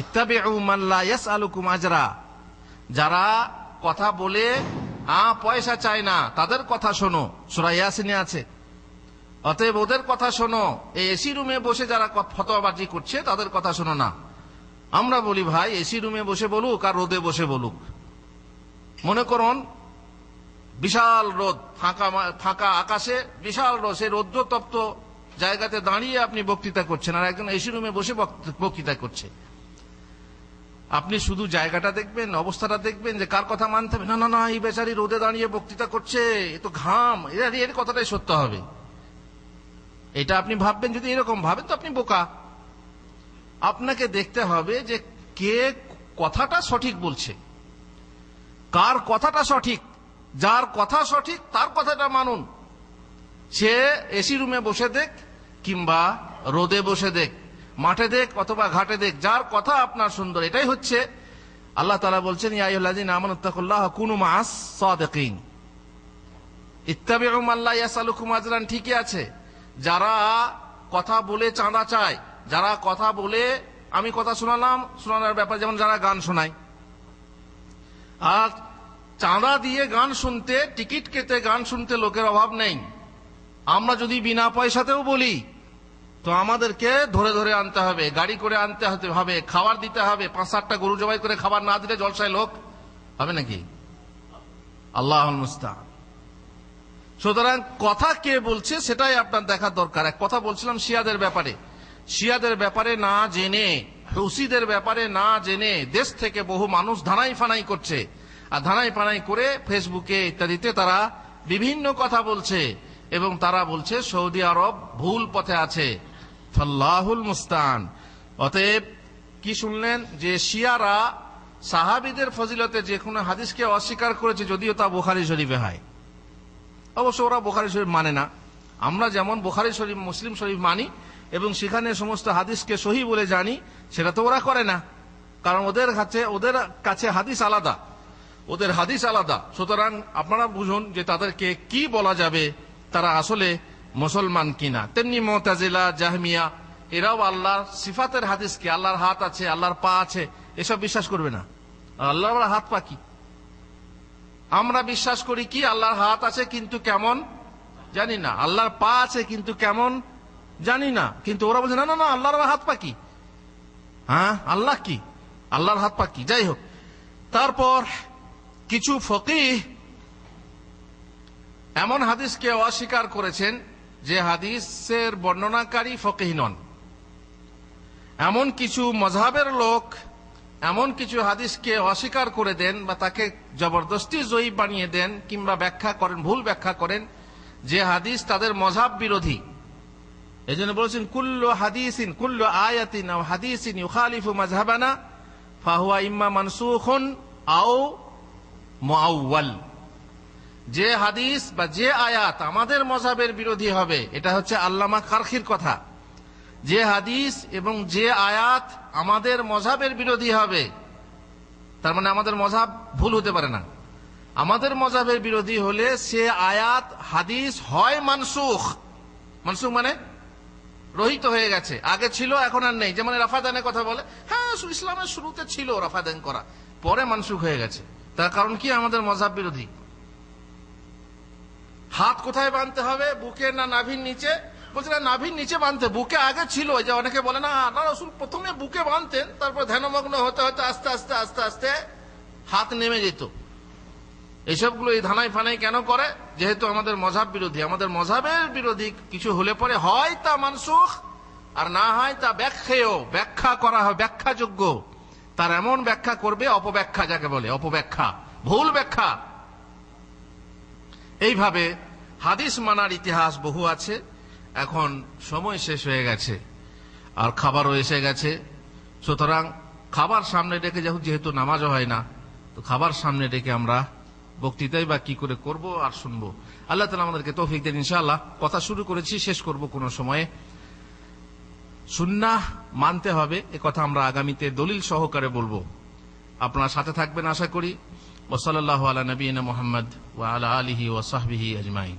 ইত্তাবিউ মান লা ইয়াসআলুকুম আজরা, যারা কথা বলে পয়সা চায় না তাদের কথা শোনো, সূরা ইয়াসিনে আছে। অতএব ওদের কথা শোনো, এই এসি রুমে বসে যারা ফতোয়াবাজি করছে তাদের কথা শোনো না। আমরা বলি ভাই, এসি রুমে বসে বলুক আর রোদে বসে বলুক, মনে করুন বিশাল রোদ, ফাঁকা আকাশে বিশাল রোদ, সেই রৌদ্রতপ্ত জায়গাতে দাঁড়িয়ে আপনি বক্তৃতা করছেন আর একজন এসি রুমে বসে বক্তৃতা করছে। আপনি শুধু জায়গাটা দেখবেন, অবস্থাটা দেখবেন যে কার কথা মানতে হবে। না না না, এই বেচারি রোদে দাঁড়িয়ে বক্তৃতা করছে, এ তো ঘাম, এর কথাটাই সত্য হবে, এটা আপনি ভাববেন। যদি এরকম ভাবেন তো আপনি বোকা। আপনাকে দেখতে হবে যে কে কথাটা সঠিক বলছে, কার কথাটা সঠিক। যার কথা সঠিক তার কথাটা মানুন, সে এসি রুমে বসে দেখ কিংবা রোদে বসে দেখ, মাঠে দেখ অথবা ঘাটে দেখ, যার কথা আপনার সুন্দর। এটাই হচ্ছে আল্লাহ তাআলা বলছেন, ইয়া আইয়ুহাল্লাযীনা আমানুত্তাকুল্লাহা কুনু মা'আস সাদিকিন ইত্তাবিউ মান লা ইয়াসআলুকুম আজরান। ঠিকই আছে, যারা কথা বলে চাঁদা চায়, যারা কথা বলে আমি কথা শোনানোর ব্যাপার, যেমন যারা গান শোনায়, আর চাঁদা দিয়ে গান শুনতে, টিকিট কেটে গান শুনতে লোকের অভাব নেই। আমরা যদি বিনা পয়সাতেও বলি তো আমাদেরকে ধরে ধরে আনতে হবে, গাড়ি করে আনতে হবে, খাবার দিতে হবে। 5-7টা গরু জবাই করে খাবার না দিলে জলসায় লোক হবে নাকি? আল্লাহুল মুস্তাআন। সুতরাং কথা কে বলছে সেটাই আপনার দেখার দরকার। এক কথা বলছিলাম শিয়াদের ব্যাপারে না জেনে, হুসিদের ব্যাপারে না জেনে দেশ থেকে বহু মানুষ ধানাই ফানাই করছে, আর ধানাই ফানাই করে ফেসবুকে ইত্যাদিতে তারা বিভিন্ন কথা বলছে এবং তারা বলছে সৌদি আরব ভুল পথে আছে। আল্লাহুল মুস্তাআন। অতএব কি শুনলেন যে শিয়ারা সাহাবীদের ফজিলতে যে কোনো হাদিসকে অস্বীকার করেছে, যদিও তা বুখারী শরীফে হয়। অবশ্য ওরা বুখারী শরীফ মানে না, আমরা যেমন বুখারী শরীফ, মুসলিম শরীফ মানি এবং সেখানে সমস্ত হাদিসকে সহি বলে জানি, সেটা তো ওরা করে না, কারণ ওদের কাছে হাদিস আলাদা, ওদের হাদিস আলাদা। সুতরাং আপনারা বুঝুন যে তাদেরকে কি বলা যাবে, তারা আসলে মুসলমান কিনা। তেমনি মুতাজিলা, জাহমিয়া, এরাও আল্লাহর সিফাতের হাদিসকে, আল্লাহর হাত আছে, আল্লাহর পা আছে, এসব বিশ্বাস করবে না। আল্লাহর হাত পা কি? আমরা বিশ্বাস করি কি আল্লাহর হাত আছে কিন্তু কেমন জানি না, আল্লাহর পা আছে কিন্তু কেমন জানি না। কিন্তু ওরা বলছে না না না, আল্লাহর হাত পা কি? হ্যাঁ, আল্লাহ কি, আল্লাহর হাত পা কি? যাই হোক, তারপর কিছু ফকিহ এমন হাদিসকে অস্বীকার করেছেন যে হাদিসের বর্ণনাকারী ফকিহ নন। এমন কিছু মযহাবের লোক এমন কিছু হাদিসকে অস্বীকার করে দেন বা তাকে জবরদস্তি জয়ী বানিয়ে দেন কিংবা ব্যাখ্যা করেন, ভুল ব্যাখ্যা করেন, যে হাদিস তাদের মযহাব বিরোধী। এজন্য বলেছেন কুল্লু আয়াতিন আও হাদিসিন ইউখালিফু মাযহাবানা ফাহুয়া ইম্মা মানসুখুন আও মুআওয়াল। যে হাদিস বা যে আয়াত আমাদের মযহাবের বিরোধী হবে, এটা হচ্ছে আল্লামা কারখির কথা, যে হাদিস এবং যে আয়াত আমাদের মযহাবের বিরোধী হবে, তার মানে আমাদের মযহাব ভুল হতে পারে না। আমাদের মযহাবের বিরোধী হলে সে আয়াত হাদিস হয় মানসুখ, মানসুখ মানে রহিত হয়ে গেছে, আগে ছিল এখন আর নেই। যেমন রাফাদানের কথা বলে, হ্যাঁ ইসলামের শুরুতে ছিল রাফাদান করা, পরে মানসুখ হয়ে গেছে। তার কারণ কি? আমাদের মযহাব বিরোধী। হাত কোথায় বাঁধতে হবে? বুকে না নাভির নিচে? বলছে না, নাভির নিচে বাঁধতে, বুকে আগে ছিল। যে অনেকে বলে না, আল্লাহ রাসূল প্রথমে বুকে বাঁধতেন, তারপর ধ্যানমগ্ন হতে হতে আস্তে আস্তে আস্তে আস্তে হাত নেমে যেত। এইসবগুলো এই ধানাই ফানাই কেন করে? যেহেতু আমাদের মযহাব বিরোধী। আমাদের মযহাবের বিরোধী কিছু হলে পরে হয় তা মানসুখ, আর না হয় তা ব্যাখ্যা করা হয়, ব্যাখ্যাযোগ্য। তার এমন ব্যাখ্যা করবে, অপব্যাখ্যা যাকে বলে, অপব্যাখ্যা, ভুল ব্যাখ্যা। এইভাবে হাদিস মানার ইতিহাস বহু আছে। এখন সময় শেষ হয়ে গেছে আর খাবারও এসে গেছে। সুতরাং খাবার সামনে রেখে, যেহেতু নামাজও হয় না, তো খাবার সামনে রেখে আমরা বক্তৃতাই বা কি করে করব আর শুনবো। আল্লাহ তাআলা আমাদেরকে তৌফিক দেন। ইনশাআল্লাহ কথা শুরু করেছি, শেষ করব কোনো সময়ে। সুন্নাহ মানতে হবে, এ কথা আমরা আগামীতে দলিল সহকারে বলবো। আপনারা সাথে থাকবেন আশা করি। ওয়া সাল্লাল্লাহু আলা নবিয়িনা মুহাম্মদ ওয়া আলা আলিহি ওয়া সাহবিহি আজমাইন।